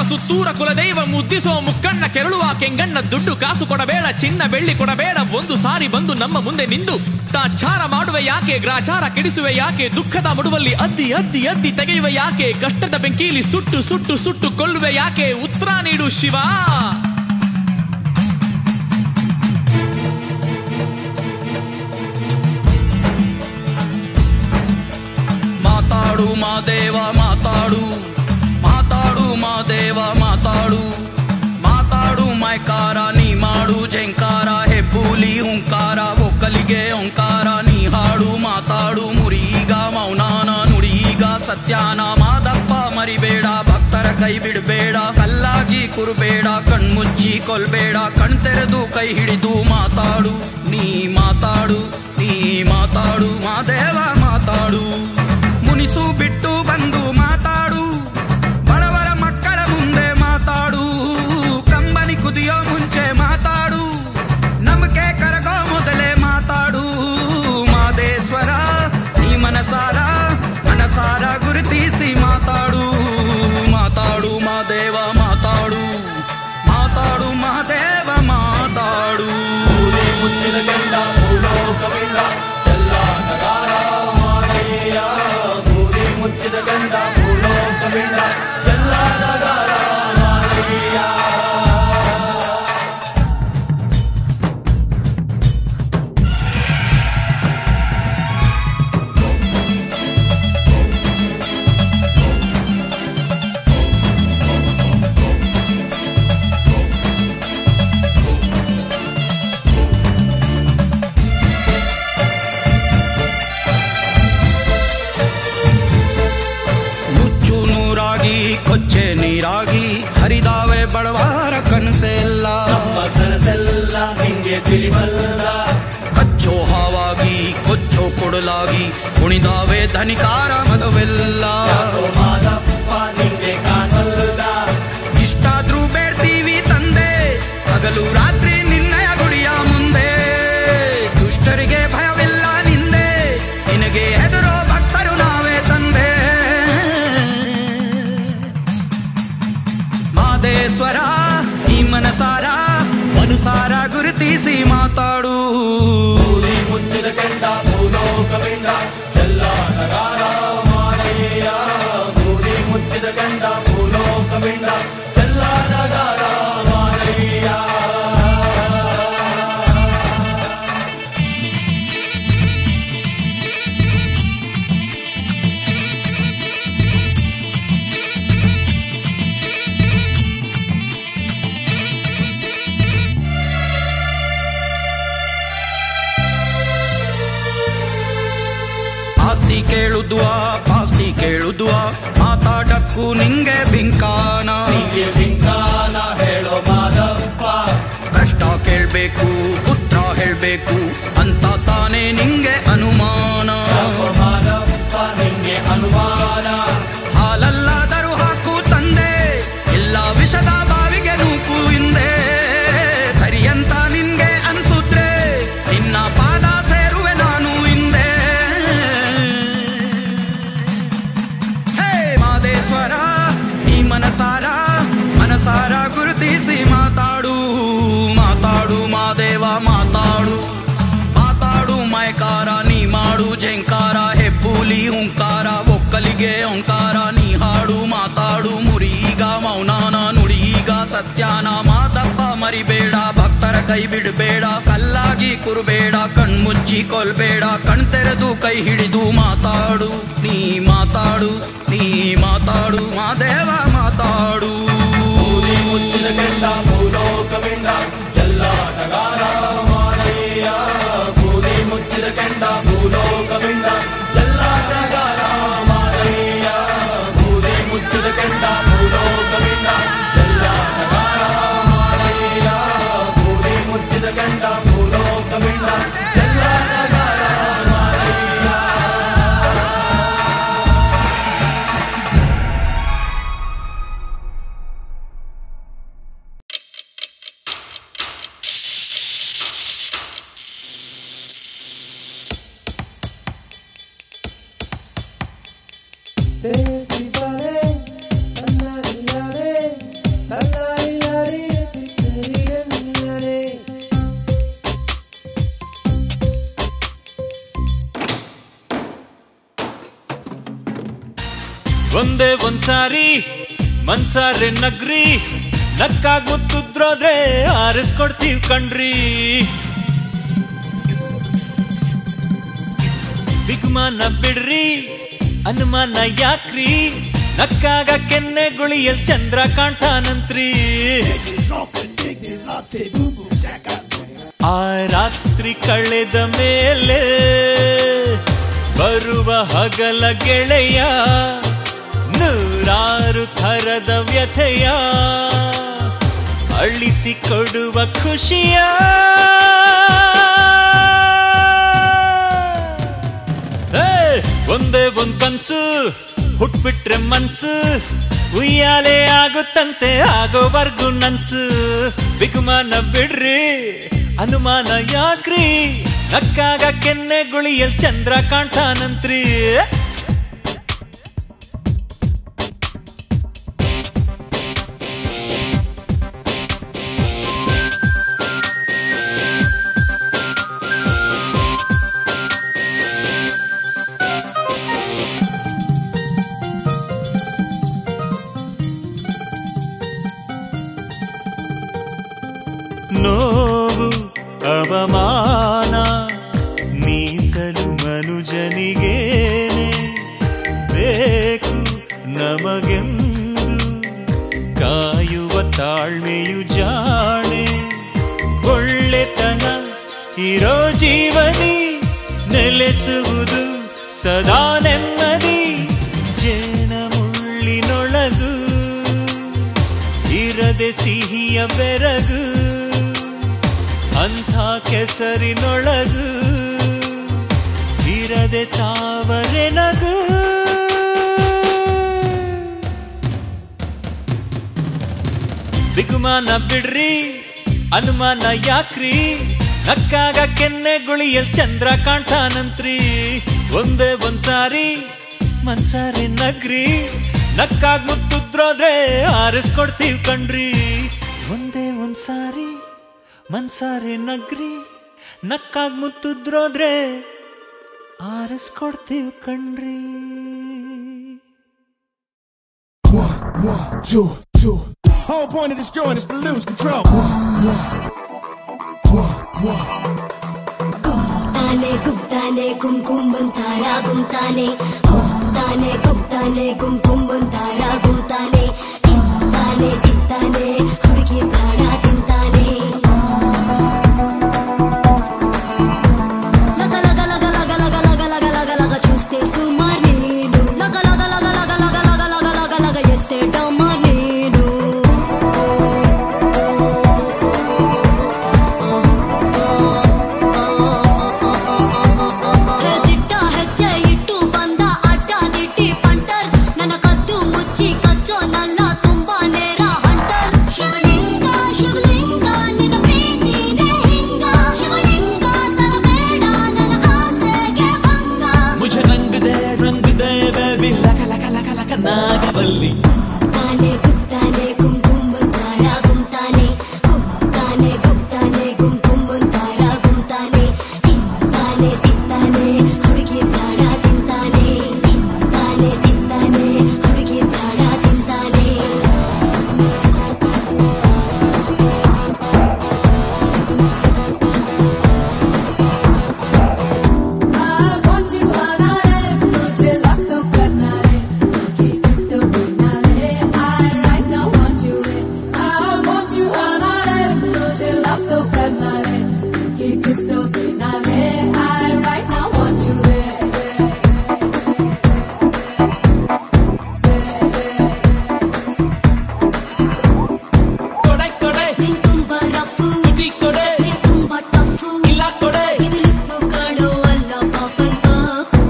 ಸುತ್ತೂರ ಕುಲದೈವ ಮುದ್ದಿಸೋ ಮುಕ್ಕಣ್ಣ ಕೆರಳುವ ಕೆಂಗಣ್ಣ ದುಡ್ಡು ಕಾಸು ಕೊಡಬೇಡ ಚಿನ್ನ ಬೆಳ್ಳಿ ಕೊಡಬೇಡ ಒಂದು ಸಾರಿ ಬಂದು ನಮ್ಮ ಮುಂದೆ ನಿಂದು ತಾಚಾರ ಮಾಡುವೆ ಯಾಕೆ ಗ್ರಾಚಾರ ಕೆಡಿಸುವೆ ಯಾಕೆ ದುಃಖದ ಮುಡುವಲ್ಲಿ ಅದ್ದಿ ಅದ್ದಿ ಅದ್ದಿ ತೆಗೆಯುವೆ ಯಾಕೆ ಕಷ್ಟದ ಬೆಂಕೀಲಿ ಸುಟ್ಟು ಸುಟ್ಟು ಸುಟ್ಟು ಕೊಲ್ಲುವೆ ಯಾಕೆ ಉತ್ತರ ನೀಡು ಶಿವ. ಮಾತಾಡು ಮಾದೇವ ಮಾತಾಡು ಮಾತಾಡು ಮಾದೇವ ಮಾತಾಡು ಮಾತಾಡು ಮೈಕಾರ ನೀ ಮಾಡು ಜಂಕಾರ ಹೆಬ್ಬೂಲಿ ಹುಂಕಾರ ಒಕ್ಕಲಿಗೆ ಓಂಕಾರ ನೀ ಹಾಡು ಮಾತಾಡು ಮುರೀಗ ಮೌನಾನ ನುಡೀಗ ಸತ್ಯಾನ ಮಾದಪ್ಪ ಮರಿಬೇಡ ಭಕ್ತರ ಕೈ ಬಿಡಬೇಡ ಕಲ್ಲಾಗಿ ಕುರುಬೇಡ ಕಣ್ಮುಚ್ಚಿ ಕೊಲ್ಬೇಡ ಕಣ್ ತೆರೆದು ಕೈ ಹಿಡಿದು ಮಾತಾಡು ನೀ ಮಾತಾಡು ನೀ ಮಾತಾಡು ಮಾದೇವ ಮಾತಾಡು ಮುನಿಸು ಬಿಟ್ಟು ಕಚ್ಚೋ ಹಾವಾಗಿ ಕೊಚ್ಚೋ ಕೊಡಲಾಗಿ ಕುಣಿದಾವೆ ಧನಿಕಾರ ಮದವೆಲ್ಲ ಇಷ್ಟಾದ್ರೂ ಬೇಡ್ತೀವಿ ತಂದೆ ಹಗಲು ರಾತ್ರಿ ನಿನ್ನಯ ಗುಡಿಯ ಮುಂದೆ ದುಷ್ಟರಿಗೆ ಭಯವಿಲ್ಲ ನಿಂದೆ ನಿನಗೆ ಹೆದರೋ ಭಕ್ತರು ನಾವೇ ತಂದೆ ಮಾದೇಶ್ವರ ಈ ಮನಸಾರ ಗುರುತಿಸಿ ಮಾತಾಡು ಮುಚ್ಚಿದ ಕೆಂಡ ಭೂಲೋಕವಿಂದ ಚೆಲ್ಲಾಟಗಾರ ಮಾರಯ್ಯ ಗೂಡಿ ಮುಚ್ಚಿದ ಕೆಂಡ ಭೂಲೋಕವಿಂದ ಚೆಲ್ಲಾಟಗಾರ ಮಾರಯ್ಯ ಕೇಳುದ್ವಾ ಪಾಸ್ತಿ ಕೇಳುದ್ವಾ ಮಾತಾಡಕ್ಕೂ ನಿಂಗೆ ಬಿಂಕಾನ ಹೇಳೋ ಮಾದಪ್ಪ ಕಷ್ಟ ಕೇಳ್ಬೇಕು ಪುತ್ರ ಹೇಳ್ಬೇಕು ಅಂತ ತಾನೇ ನಿಂಗೆ ಅನುಮಾನ ಮಾದಪ್ಪ ನಿಂಗೆ ಅನುಮಾನ ಹಾಲಲ್ಲಾದರೂ ಹಾಕು ತಂದೆ ಎಲ್ಲ ವಿಷದ ಬಾವಿಗೆ ನೂಕು ಹಿಂದೆ ಸರಿಯಂತ ನಿನ್ಗೆ ಅನ್ಸುತ್ತೆ ನಿನ್ನ ಪಾದ ಸೇರುವೆ ನಾನು ಹಿಂದೆ ಈ ಮನಸಾರ ಗುರುತಿಸಿ ಮಾತಾಡು ಮಾತಾಡು ಮಾದೇವ ಮಾತಾಡು ಮಾತಾಡು ಮೈಕಾರ ನೀ ಮಾಡು ಝಂಕಾರ ಹೆಬ್ಬೂಲಿ ಹುಂಕಾರ ಒಕ್ಕಲಿಗೆ ಓಂಕಾರ ನೀ ಹಾಡು ಮಾತಾಡು ಮುರೀಗ ಮೌನಾನ ನುಡೀಗ ಸತ್ಯಾನ ಮಾತಪ್ಪ ಮರಿಬೇಡ ಭಕ್ತರ ಕೈ ಬಿಡಬೇಡ ಕಲ್ಲಾಗಿ ಕುರುಬೇಡ ಕಣ್ಮುಚ್ಚಿ ಕೊಲ್ಬೇಡ ಕಣ್ತೆರೆದು ಕೈ ಹಿಡಿದು ಮಾತಾಡು ನೀ ಮಾತಾಡು ನೀ ಮಾತಾಡು ಮಾದೇವ ಮಾತಾಡು ಮುಚ್ಚಿದ ಕೆಂಡ ಭೂಲೋಕವಿಂದ ಚೆಲ್ಲಾಟಗಾರ ಮಾರಯ್ಯ ಕೂದಿ ಮುಚ್ಚಿದ ಕೆಂಡ ಭೂಲೋಕವಿಂದ ಚೆಲ್ಲಾಟಗಾರ ಮಾರಯ್ಯ ಕೂದಿ ಮುಚ್ಚಿದ ಕೆಂಡ ಭೂಲೋಕವಿಂದ ಚೆಲ್ಲಾಟಗಾರ ಮಾರಯ್ಯ ಕೂದಿ ಮುಚ್ಚಿದ ಕೆಂಡ ಭೂಲೋಕವಿಂದ ಚೆಲ್ಲಾಟಗಾರ ಮಾರಯ್ಯ ಒಂದೇ ಒಂದ್ಸಾರಿ ಮನ್ಸಾರೆ ನಗ್ರಿ ನಕ್ಕಾಗ್ ಮುತ್ತುದ್ರೋದ್ರೆ ಆರಿಸ್ಕೊಡ್ತೀವಿ ಕಣ್ರಿ ಬಿಗುಮಾನ ಬಿಡ್ರಿ ಅನುಮಾನ ಯಾಕ್ರಿ ನಕ್ಕಾಗ ಕೆನ್ನೆ ಗುಳಿಯಲ್ ಚಂದ್ರ ಕಾಣ್ತಾನಂತ್ರಿ ಆ ರಾತ್ರಿ ಕಳೆದ ಮೇಲೆ ಬರುವ ಹಗಲ ಗೆಳೆಯ ನೂರಾರು ಥರದ ವ್ಯಥೆಯ ಅಳಿಸಿಕೊಡುವ ಖುಷಿಯ ಒಂದೇ ಒಂದ್ ಕನ್ಸು ಹುಟ್ಬಿಟ್ರೆ ಮನ್ಸು ಉಯ್ಯಾಲೆ ಆಗುತ್ತಂತೆ ಆಗೋವರ್ಗು ನನ್ಸು ಬಿಗುಮಾನ ಬಿಡ್ರಿ ಅನುಮಾನ ಯಾಕ್ರಿ ನಕ್ಕಾಗ ಕೆನ್ನೆ ಗುಳಿಯಲ್ ಚಂದ್ರ ಕಾಣ್ತಾನಂತ್ರಿ ನೋವು ಅವಮಾನ ಮೀಸಲು ಮನುಜನಿಗೇನೆ ಬೇಕು ನಮಗೆಂದು ಕಾಯುವ ತಾಳ್ಮೆಯು ಜಾಣೆ ಒಳ್ಳೆತನ ಇರೋ ಜೀವನಿ ನೆಲೆಸುವುದು ಸದಾ ನೆಮ್ಮದಿ ಜೇನ ಮುಳ್ಳಿನೊಳಗು ಇರದೆ ಸಿಹಿಯ ಬೆರಗು ಅಂಥ ಕೆಸರಿನೊಳಗು ಇರದೆ ತಾವರೆ ನಗು. ಬಿಗುಮಾನ ಬಿಡ್ರಿ ಅನುಮಾನ ಯಾಕ್ರಿ, ನಕ್ಕಾಗ ಕೆನ್ನೆ ಗುಳಿಯಲ್ ಚಂದ್ರ ಕಾಣ್ತಾನಂತ್ರಿ. ಒಂದೇ ಒಂದ್ಸಾರಿ ಮನ್ಸಾರಿ ನಗ್ರಿ, ನಕ್ಕಾಗ ಮುತ್ತುದ್ರೋದ್ರೆ ಆರಿಸ್ಕೊಡ್ತೀವಿ ಕಣ್ರಿ. ಒಂದೇ ಒಂದ್ಸಾರಿ ಮನ್ಸಾರಿ ನಗ್ರಿ, ನಕ್ಕಾಗ ಮುತ್ತುದ್ರೋದ್ರೆ ಆರಿಸ್ಕೊಡ್ತೀವಿ ಕಣ್ರಿ. 1, 2, 2. Whole point of this joint is to lose control. 1, 1. Gumtane gumtane gum gum bantara gumtane, gumtane gumtane gum gum bantara gumtane, tintane tintane hurgi prana tintane. Laga laga laga laga laga laga laga laga laga chuste sumar neenu, laga laga laga laga laga laga laga laga laga yeste damar neenu. ದಿಟ್ಟ ಹೆಜ್ಜೆ ಇಟ್ಟು ಬಂದ ಅಡ್ಡ ದಿಟ್ಟಿ ಪಂಟರ್, ನನ್ನ ಕದ್ದು ಮುಚ್ಚಿ ಕಚ್ಚೋ ನಲ್ಲ ತುಂಬಾ ನೇರ ಹಂಟರ್. ಶಿವಲಿಂಗ ಶಿವಲಿಂಗ ನಿನ್ನ ಪ್ರೀತಿನೇ ಹಿಂಗ, ಶಿವಲಿಂಗ ತರಬೇಡ ನನ್ನ ಆಸೆಗೆ ಭಂಗ. ಮುझे रंग दे बेबी लगा लगा लगा लगा नागवल्ली. ತಾನೆ ಗುಪ್ತಾನೆ ಗುಮ್ ಗುಮ್ ಬಂತಾರ ಗುಮ್ತಾನೆ, ಗುಪ್ತಾನೆ ಗುಪ್ತಾನೆ ಗುಮ್ ಗುಮ್ ಬಂತಾರ ಗುಮ್ತಾನೆ, ತಿಂತಾನೆ ತಿಂತಾನೆ ಹುಡುಗಿ ಪ್ರಾಣ ತಿಂತಾನೆ, ತಿಂತಾನೆ ತಿಂತಾನೆ ಹುಡುಗಿ ಪ್ರಾಣ ತಿಂತಾನೆ. ಕೊಡೆ ಕೊಡೆ ನಿನ್ ತುಂಬಾ ರಫು, ತುಟಿ ಕೊಡೆ ನಿನ್ ತುಂಬಾ ಟಫು, ಇಲ್ಲ ಕೊಡೆ ಇದು ಲಿಪ್ಪು ಕಾಣೋ ಅಲ್ಲ ಪಾಪನ್ ಪಾಪು.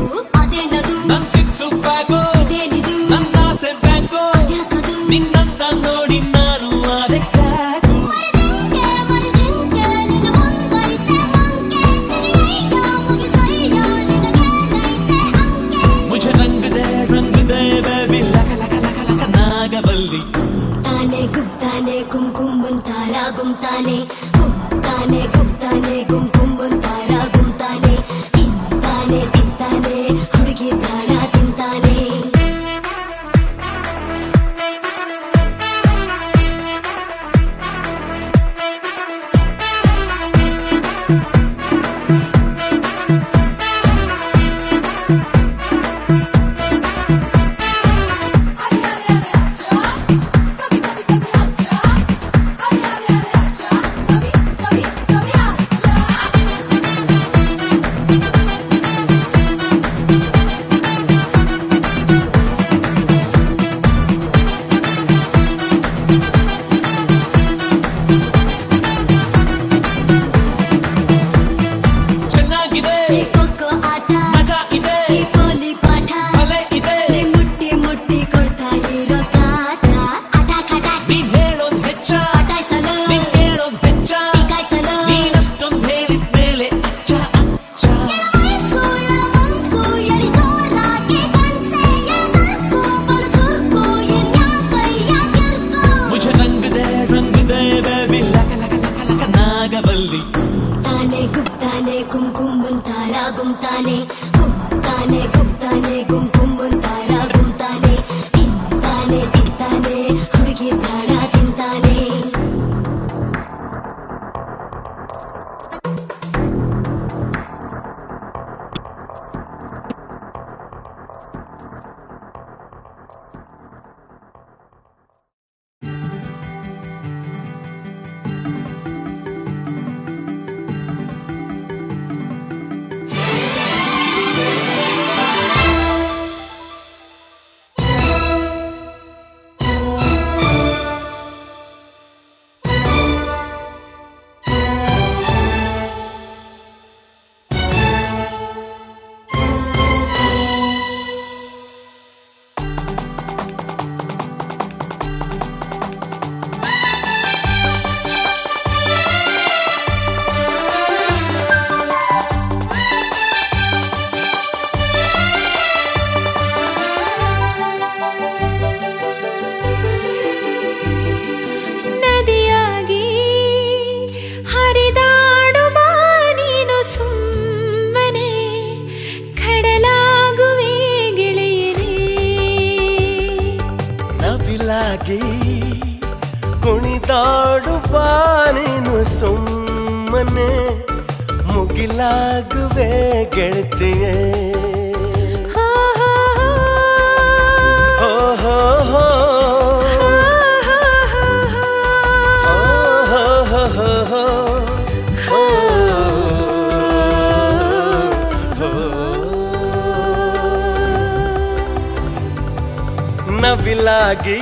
ಅದೇನದು ನನ್ ಸಿಕ್ಸು ಬ್ಯಾಗು, ಇದೇನಿದು ನನ್ನ ಆಸೆ ಬ್ಯಾಂಕು, ಅದ್ಯಾಕದು ನಿನ್ನಂತ ನೋಡಿ ನಾನು ಆದೆ ಕ್ಯಾಕು. ಮರಿದಿಂಕೆ ಮರಿದಿಂಕೆ ನಿನ್ನ ಮುಂದೈತೆ ಮಂಕೆ, ಚಿರಿಯಯ್ಯ ಮುಗಿಸಯ್ಯ ನಿನಗೇನೈತೆ ಅಂಕೆ. मुझे रंग दे बेबी लगा लगा लगा लगा नागवल्ली. ತಾನೆ ಗುಪ್ತಾನೆ ಗುಮ್ ಗುಮ್ ಬಂತಾರ ಗುಮ್ತಾನೆ, ಗುಪ್ತಾನೆ ಗುಪ್ತಾನೆ ಗುಮ್ ಗುಮ್ ಬಂತಾರ ಗುಮ್ತಾನೆ, ತಿಂತಾನೆ ತಿಂತಾನೆ ಹುಡುಗಿ ಪ್ರಾಣ ತಿಂತಾನೆ. ಚೆನ್ನಾಗಿದೆ ಈ ಕೊಕ್ಕೋ ಆಟ, ಮಜಾ ಇದೆ ಈ ಪೋಲಿ ಪಾಠ, ನವಿಲಾಗಿ ಕುಣಿದಾಡು ಬಾ ನೀನು ಸುಮ್ಮನೆ ಮುಗಿಲಾಗುವೆ ಗೆಳತಿಯೇ ನವಿಲಾಗಿ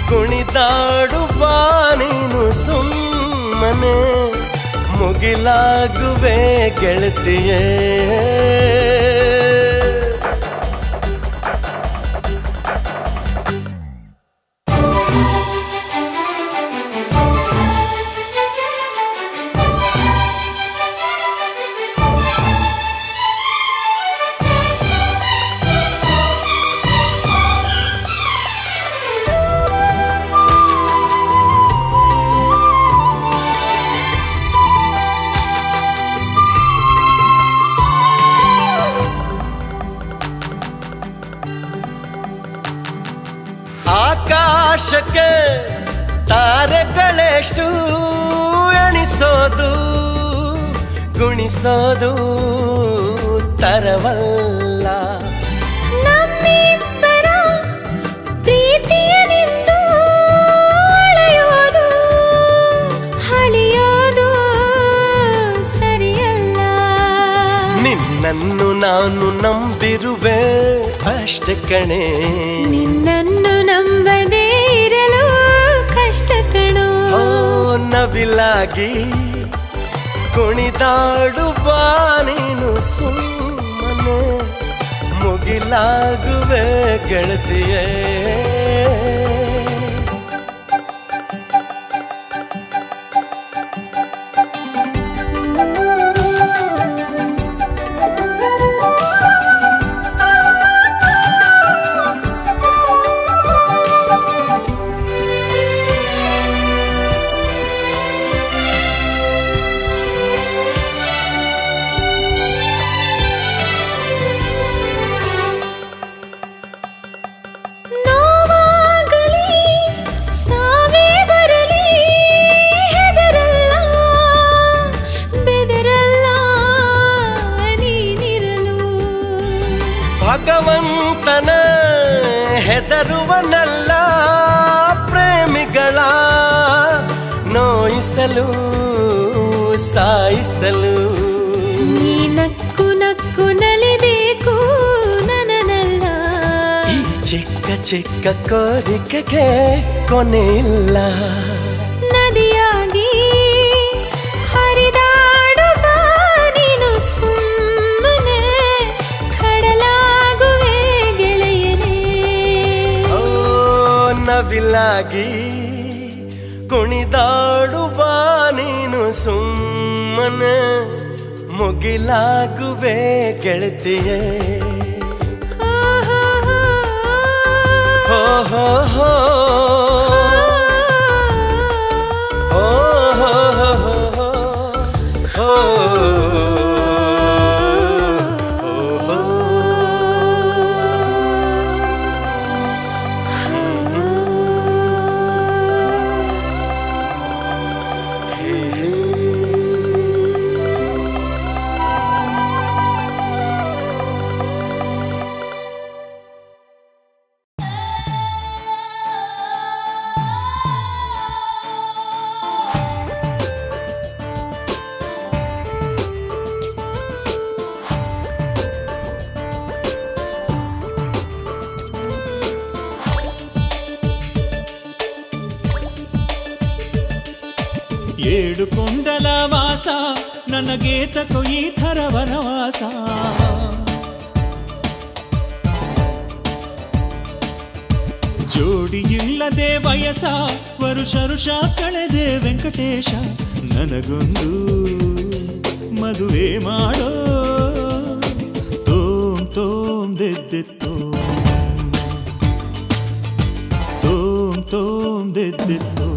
ಕುಣಿದಾಡು ಬಾ ನೀನು ಸುಮ್ಮನೆ ಮುಗಿಲಾಗುವೆ ಗೆಳತಿಯೇ ಆಕಾಶಕ್ಕೆ ತಾರೆಗಳೆಷ್ಟು ಎಣಿಸೋದು ಗುಣಿಸೋದು ತರವಲ್ಲ ನಮ್ಮಿಬ್ಬರ ಪ್ರೀತಿಯನೆಂದು ಅಳೆಯೋದು ಹಳಿಯೋದು ಸರಿಯಲ್ಲ ನಿನ್ನನ್ನು ನಾನು ನಂಬಿರುವೆ ಅಷ್ಟೇ ಕಣೆ ನಿನ್ನನ್ನು ನಂಬದೇ ಇರಲು ಕಷ್ಟ ಕಣೋ ನವಿಲಾಗಿ ಕುಣಿದಾಡು ಬಾ ನೀನು ಸುಮ್ಮನೆ ಮುಗಿಲಾಗುವೆ ಗೆಳತಿಯೇ ಭಗವಂತನ ಹೆದರುವನಲ್ಲ ಪ್ರೇಮಿಗಳ ನೋಯಿಸಲು ಸಾಯಿಸಲು ನೀ ನಕ್ಕು ನಕ್ಕು ನಲಿಬೇಕು ನನನಲ್ಲ ಈ ಚಿಕ್ಕ ಚಿಕ್ಕ ಕೋರಿಕೆಗೆ ಕೊನೆ ಇಲ್ಲ ನದಿಯಾಗಿ ಹರಿದಾಡು ಬಾ ನೀನು ಸುಮ್ಮನೆ ಕಡಲಾಗುವೆ ಗೆಳೆಯನೇ ನವಿಲಾಗಿ ಕುಣಿದಾಡು ಬಾ ನೀನು ಸುಮ್ಮನೆ ಮುಗಿಲಾಗುವೆ ಗೆಳತಿಯೇ ಹೋ ಹೋ ಹೋ ಏಳು ಕೊಂಡಲ ವಾಸ ನನಗೆ ತಕೋ ಈ ಥರ ವನವಾಸ ಜೋಡಿ ಇಲ್ಲದೆ ವಯಸ್ಸ ವರುಷ ಕಳೆದೆ ವೆಂಕಟೇಶ ನನಗೊಂದು ಮದುವೆ ಮಾಡೋ ತೋಮ್ ತೋಮ್ ದೆದ್ದೆತ್ತೋ ತೋಮ್ ತೋಮ್ ದೆದ್ದೆತ್ತೋ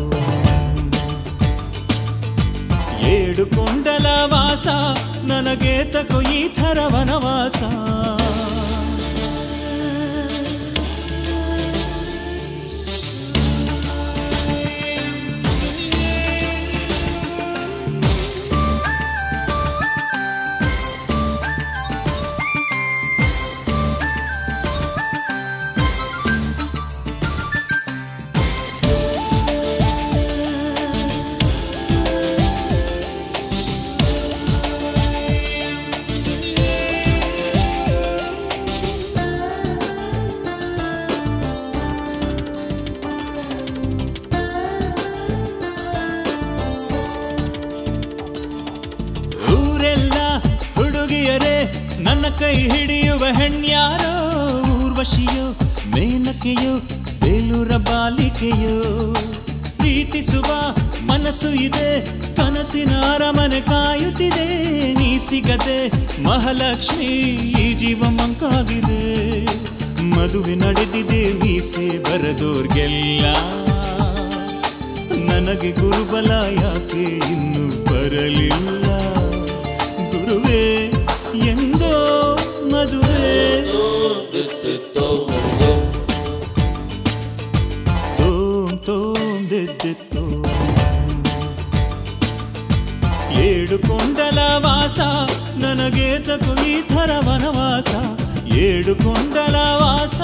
ಏಳು ಕೊಂಡಲ ವಾಸ ನನಗೆ ತಕೋ ಈ ಥರ ವನವಾಸ ನನ್ನ ಕೈ ಹಿಡಿಯುವ ಹೆಣ್ಯಾರೋ ಊರ್ವಶಿಯೋ ಮೇನಕೆಯೋ ಬೇಲೂರ ಬಾಲಿಕೆಯೋ ಪ್ರೀತಿಸುವ ಮನಸ್ಸು ಇದೆ ಕನಸಿನ ಅರಮನೆ ಕಾಯುತ್ತಿದೆ ನೀ ಸಿಗದೆ ಮಹಾಲಕ್ಷ್ಮಿ ಈ ಜೀವ ಮಂಕಾಗಿದೆ ಮದುವೆ ನಡೆದಿದೆ ಮೀಸೆ ಬರದೋರ್ಗೆಲ್ಲ ನನಗೆ ಗುರುಬಲ ಯಾಕೆ ಇನ್ನೂ ಬರಲಿಲ್ಲ ಗುರುವೇ ಎಂದೋ ಮದುವೆ ಏಳು ಕೊಂಡಲ ವಾಸ ನನಗೆ ತಕು ಈ ಥರ ವನವಾಸ ಏಳು ಕೊಂಡಲ ವಾಸ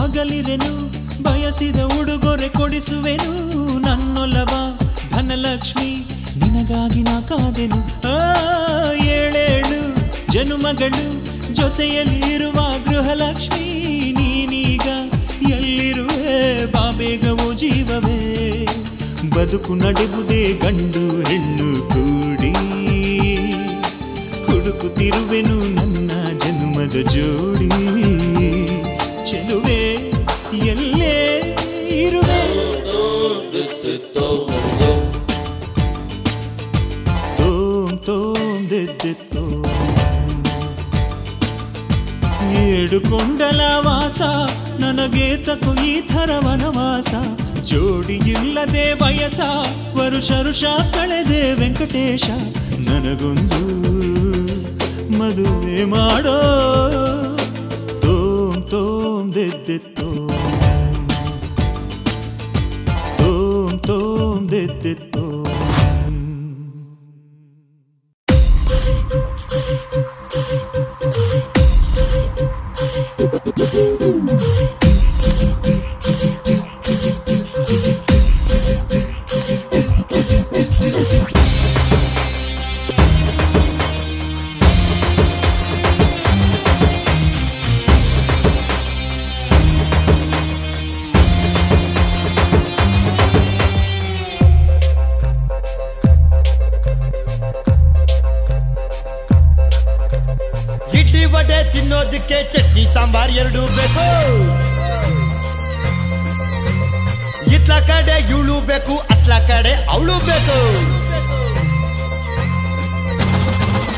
ಅಗಲಿರೆನು ಬಯಸಿದ ಉಡುಗೊರೆ ಕೊಡಿಸುವೆನು ನನ್ನೊಲವ ಧನಲಕ್ಷ್ಮಿ ನಿನಗಾಗಿ ನಾ ಕಾದೆನು ಏಳೇಳು ಜನುಮಗಳು ಜೊತೆಯಲ್ಲಿ ಇರುವ ಗೃಹಲಕ್ಷ್ಮಿ ನೀನೀಗ ಎಲ್ಲಿರುವೆ ಬಾಬೇಗವೋ ಜೀವವೇ ಬದುಕು ನಡೆಯುವುದೇ ಗಂಡು ಹೆಣ್ಣು ಕೂಡಿ ಹುಡುಕುತ್ತಿರುವೆನು ನನ್ನ ಜನುಮದ ಜೋಡಿ ಚೆಲುವೆ ಎಲ್ಲೇ ಇರುವೆ ಏಳು ಕೊಂಡಲ ವಾಸ ನನಗೆ ತಕು ಈ ಥರ ವನವಾಸ ಜೋಡಿ ಇಲ್ಲದೆ ವಯಸ್ಸ ವರುಷ ಕಳೆದೆ ವೆಂಕಟೇಶ ನನಗೊಂದು ಮದುವೆ ಮಾಡೋ ತೋಂ ದೆದ್ದೆತ್ತೋ ತೋಂ ದೆದ್ದೆತ್ತೋ ತಿನ್ನೋದಕ್ಕೆ ಚಟ್ನಿ ಸಾಂಬಾರ್ ಎರಡು ಬೇಕು ಇತ್ಲ ಕಡೆ ಇವಳು ಬೇಕು ಅತ್ಲ ಕಡೆ ಅವಳು ಬೇಕು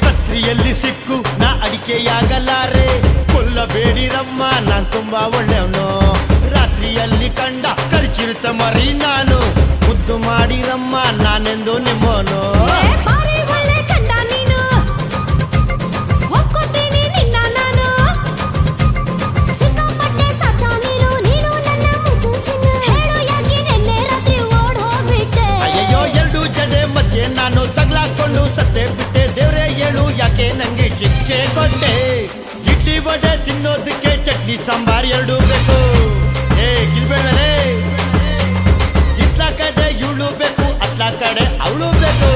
ಕತ್ರಿಯಲ್ಲಿ ಸಿಕ್ಕು ನಾ ಅಡಿಕೆಯಾಗಲಾರೆ ಕೊಲ್ಲಬೇಡಿರಮ್ಮ ನಾನ್ ತುಂಬಾ ಒಳ್ಳೆಯವನು ರಾತ್ರಿಯಲ್ಲಿ ಕಂಡ ಕರಿಚಿರುತ್ತ ಮರಿ ನಾನು ಮುದ್ದು ಮಾಡಿರಮ್ಮ ನಾನೆಂದು ನಿಮ್ಮನು ನಾನು ತಗ್ಲಾಕೊಂಡು ಸತ್ತೆ ಬಿಟ್ಟೆ ದೇವ್ರೆ ಹೇಳು ಯಾಕೆ ನಂಗೆ ಶಿಕ್ಷೆ ಕೊಟ್ಟೆ ಇಡ್ಲಿ ವಡೆ ತಿನ್ನೋದಕ್ಕೆ ಚಟ್ನಿ ಸಾಂಬಾರ್ ಎರಡು ಬೇಕು ಗಿಲ್ಬೇಡಲೇ ಇತ್ಲ ಕಡೆ ಇವಳು ಬೇಕು ಅತ್ಲ ಕಡೆ ಅವಳು ಬೇಕು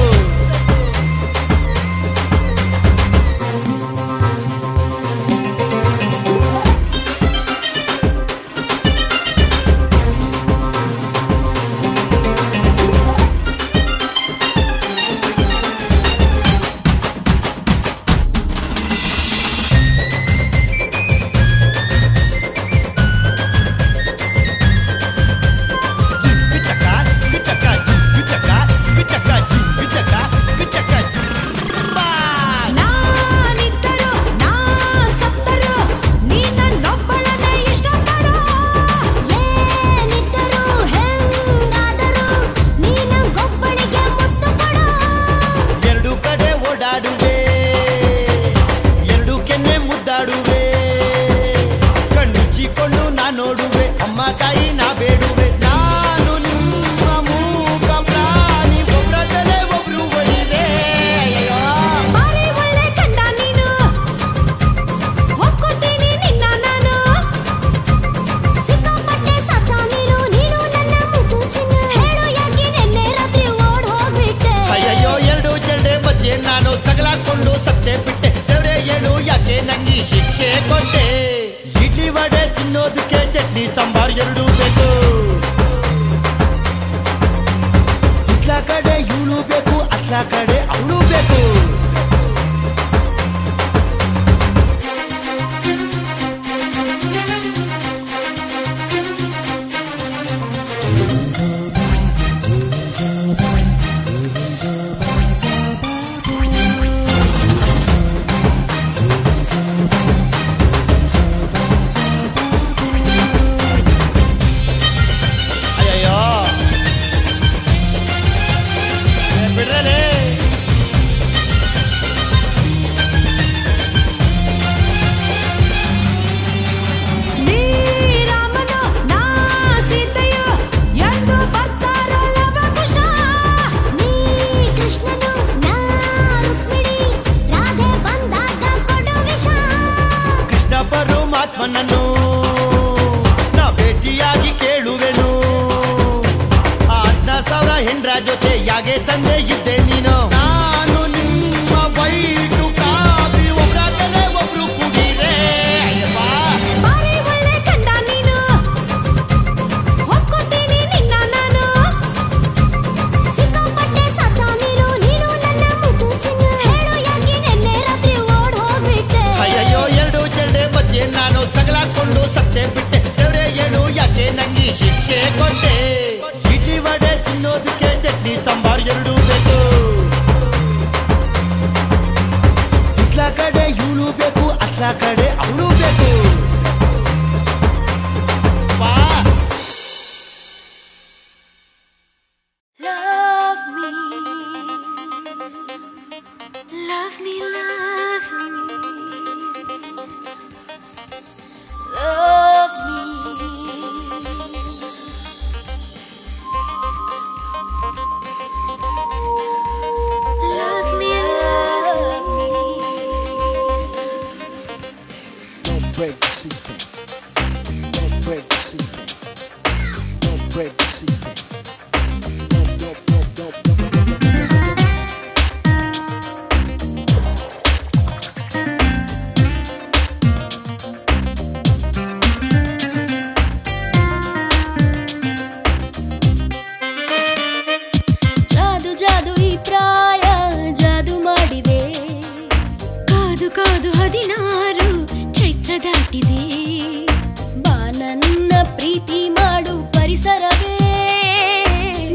ಕಡೆ ಅವಳು ಬೇಕು. ಅಯ್ಯಯ್ಯೋ ಬಿಡ್ರಲೇ. ನೀ ರಾಮನು ನಾ ಸೀತೆಯು ಎಂದು ಬರ್ತಾರೋ ಲವಕುಶ. ನೀ ಕೃಷ್ಣನು ನಾ ರುಕ್ಮಿಣಿ ರಾಧೆ ಬಂದಾಗ ಕೊಡು ವಿಷ. ಕೃಷ್ಣ ಪರಮಾತ್ಮನನ್ನು ನಾ ಭೇಟಿಯಾಗಿ ಕೇಳುವೆನು. 14,000 ಹೆಂಡ್ರ ಜೊತೆ ಯಾಗೆ ತಂದೆ ಇದ್ದೆ ನೀನು. ನಾನು ನಿಮ್ಮ ಬೈಟು ಕಾವಿ ಒಬ್ರ ಮೇಲೆ ಒಬ್ರು ಕುಡಿರೆ. ಬಾರಿ ಒಳ್ಳೆ ಕಂಡ ನೀನು ಒಪ್ಕೊತೀನಿ ನಿನ್ನ ನಾನು. ಸಿಕ್ಕಾಪಟ್ಟೆ ಸಾಚ ನೀನು ನೀನು ನನ್ನ ಮುದ್ದು ಚಿನ್ನ. ಹೇಳು ಯಾಕೆ ನೆನ್ನೆ ರಾತ್ರಿ ಓಡ್ ಹೋಗ್ಬಿಟ್ಟೆ. ಅಯ್ಯಯ್ಯೋ ಎರಡು ಜಡೆ ಮಧ್ಯೆ ನಾನು ತಗಲಾಕೊಂಡು ಸತ್ತೆ ಬಿಟ್ಟೆ. ದೇವ್ರೆ ಹೇಳು ಯಾಕೆ ನಂಗೆ ಶಿಕ್ಷೆ ಕೊಟ್ಟೆ. ಇಡ್ಲಿ ವಡೆ ತಿನ್ನೋದಕ್ಕೆ ಚಟ್ನಿ ಸಾಂಬಾರ್ ಎರಡೂ ಬೇಕು. ಇತ್ಲ ಕಡೆ ಇವಳು ಬೇಕು, ಅತ್ಲ ಕಡೆ ಅವಳು ಬೇಕು. ಬಾ. Love me, love me, love me, love me. Love me, love me. Don't break the system. Don't break the system. Don't break the system. ಜಾದು ಜಾದು ಈ ಪ್ರಾಯ ಜಾದು ಮಾಡಿದೆ. ಕಾದು ಕಾದು 16 ಚೈತ್ರ ದಾಟಿದೆ. ಬಾ ನನ್ನ ಪ್ರೀತಿ ಮಾಡು ಪರಿಸರವೇ.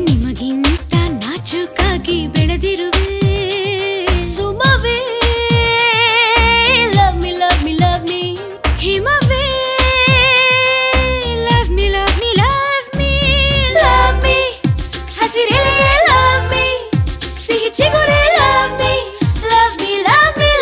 ನಿಮಗಿಂತ ನಾಚುಕಾಗಿ ಬೆಳೆದಿರುವೆ ಸುಮವೇ. Love me love me love me ಹಿಮವೇ. Love me love me love me love me. ಹಸಿರೆಲೆ ಲವ್ ಮಿ ಸಿಹಿ ಚಿಗುರೆ love me love me love me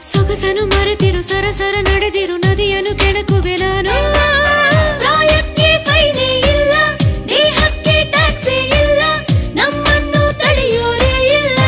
ಸೊಗಸನು ಮರೆತಿರು ಸರಸರ ನಡೆದಿರು ನದಿಯನ್ನು ಕೆಣಕುವೆ ನಾನು. ಪ್ರಾಯಕ್ಕೆ ಫೈನೇ ಇಲ್ಲ ದೇಹಕ್ಕೆ ಟ್ಯಾಕ್ಸೇ ಇಲ್ಲ ನಮ್ಮನ್ನು ತಡೆಯೋರೇ ಇಲ್ಲ.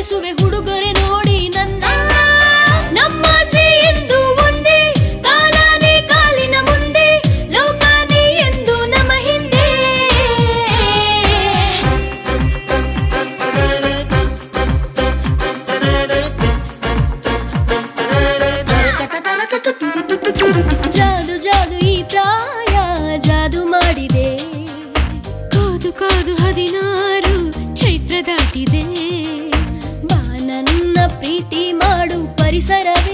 ಬಯಸುವೆ ಹುಡುಗರೆ ನೋಡಿ ನನ್ನ ನಮ್ಮಾಸೆ ಎಂದು ಒಂದೇ ಕಾಲಾನೆ ಕಾಲಿನ ಮುಂದೆ ಲೋಕಾನೆ ಎಂದು ನಮ್ಮ ಹಿಂದೆ ಜಾದು ಜಾದು ಈ ಪ್ರಾಯ ಜಾದು ಮಾಡಿದೆ ಕಾದು ಕಾದು 16 ಚೈತ್ರ ದಾಟಿದೆ ಬಾ ನನ್ನ ಪ್ರೀತಿ ಮಾಡು ಪರಿಸರವೇ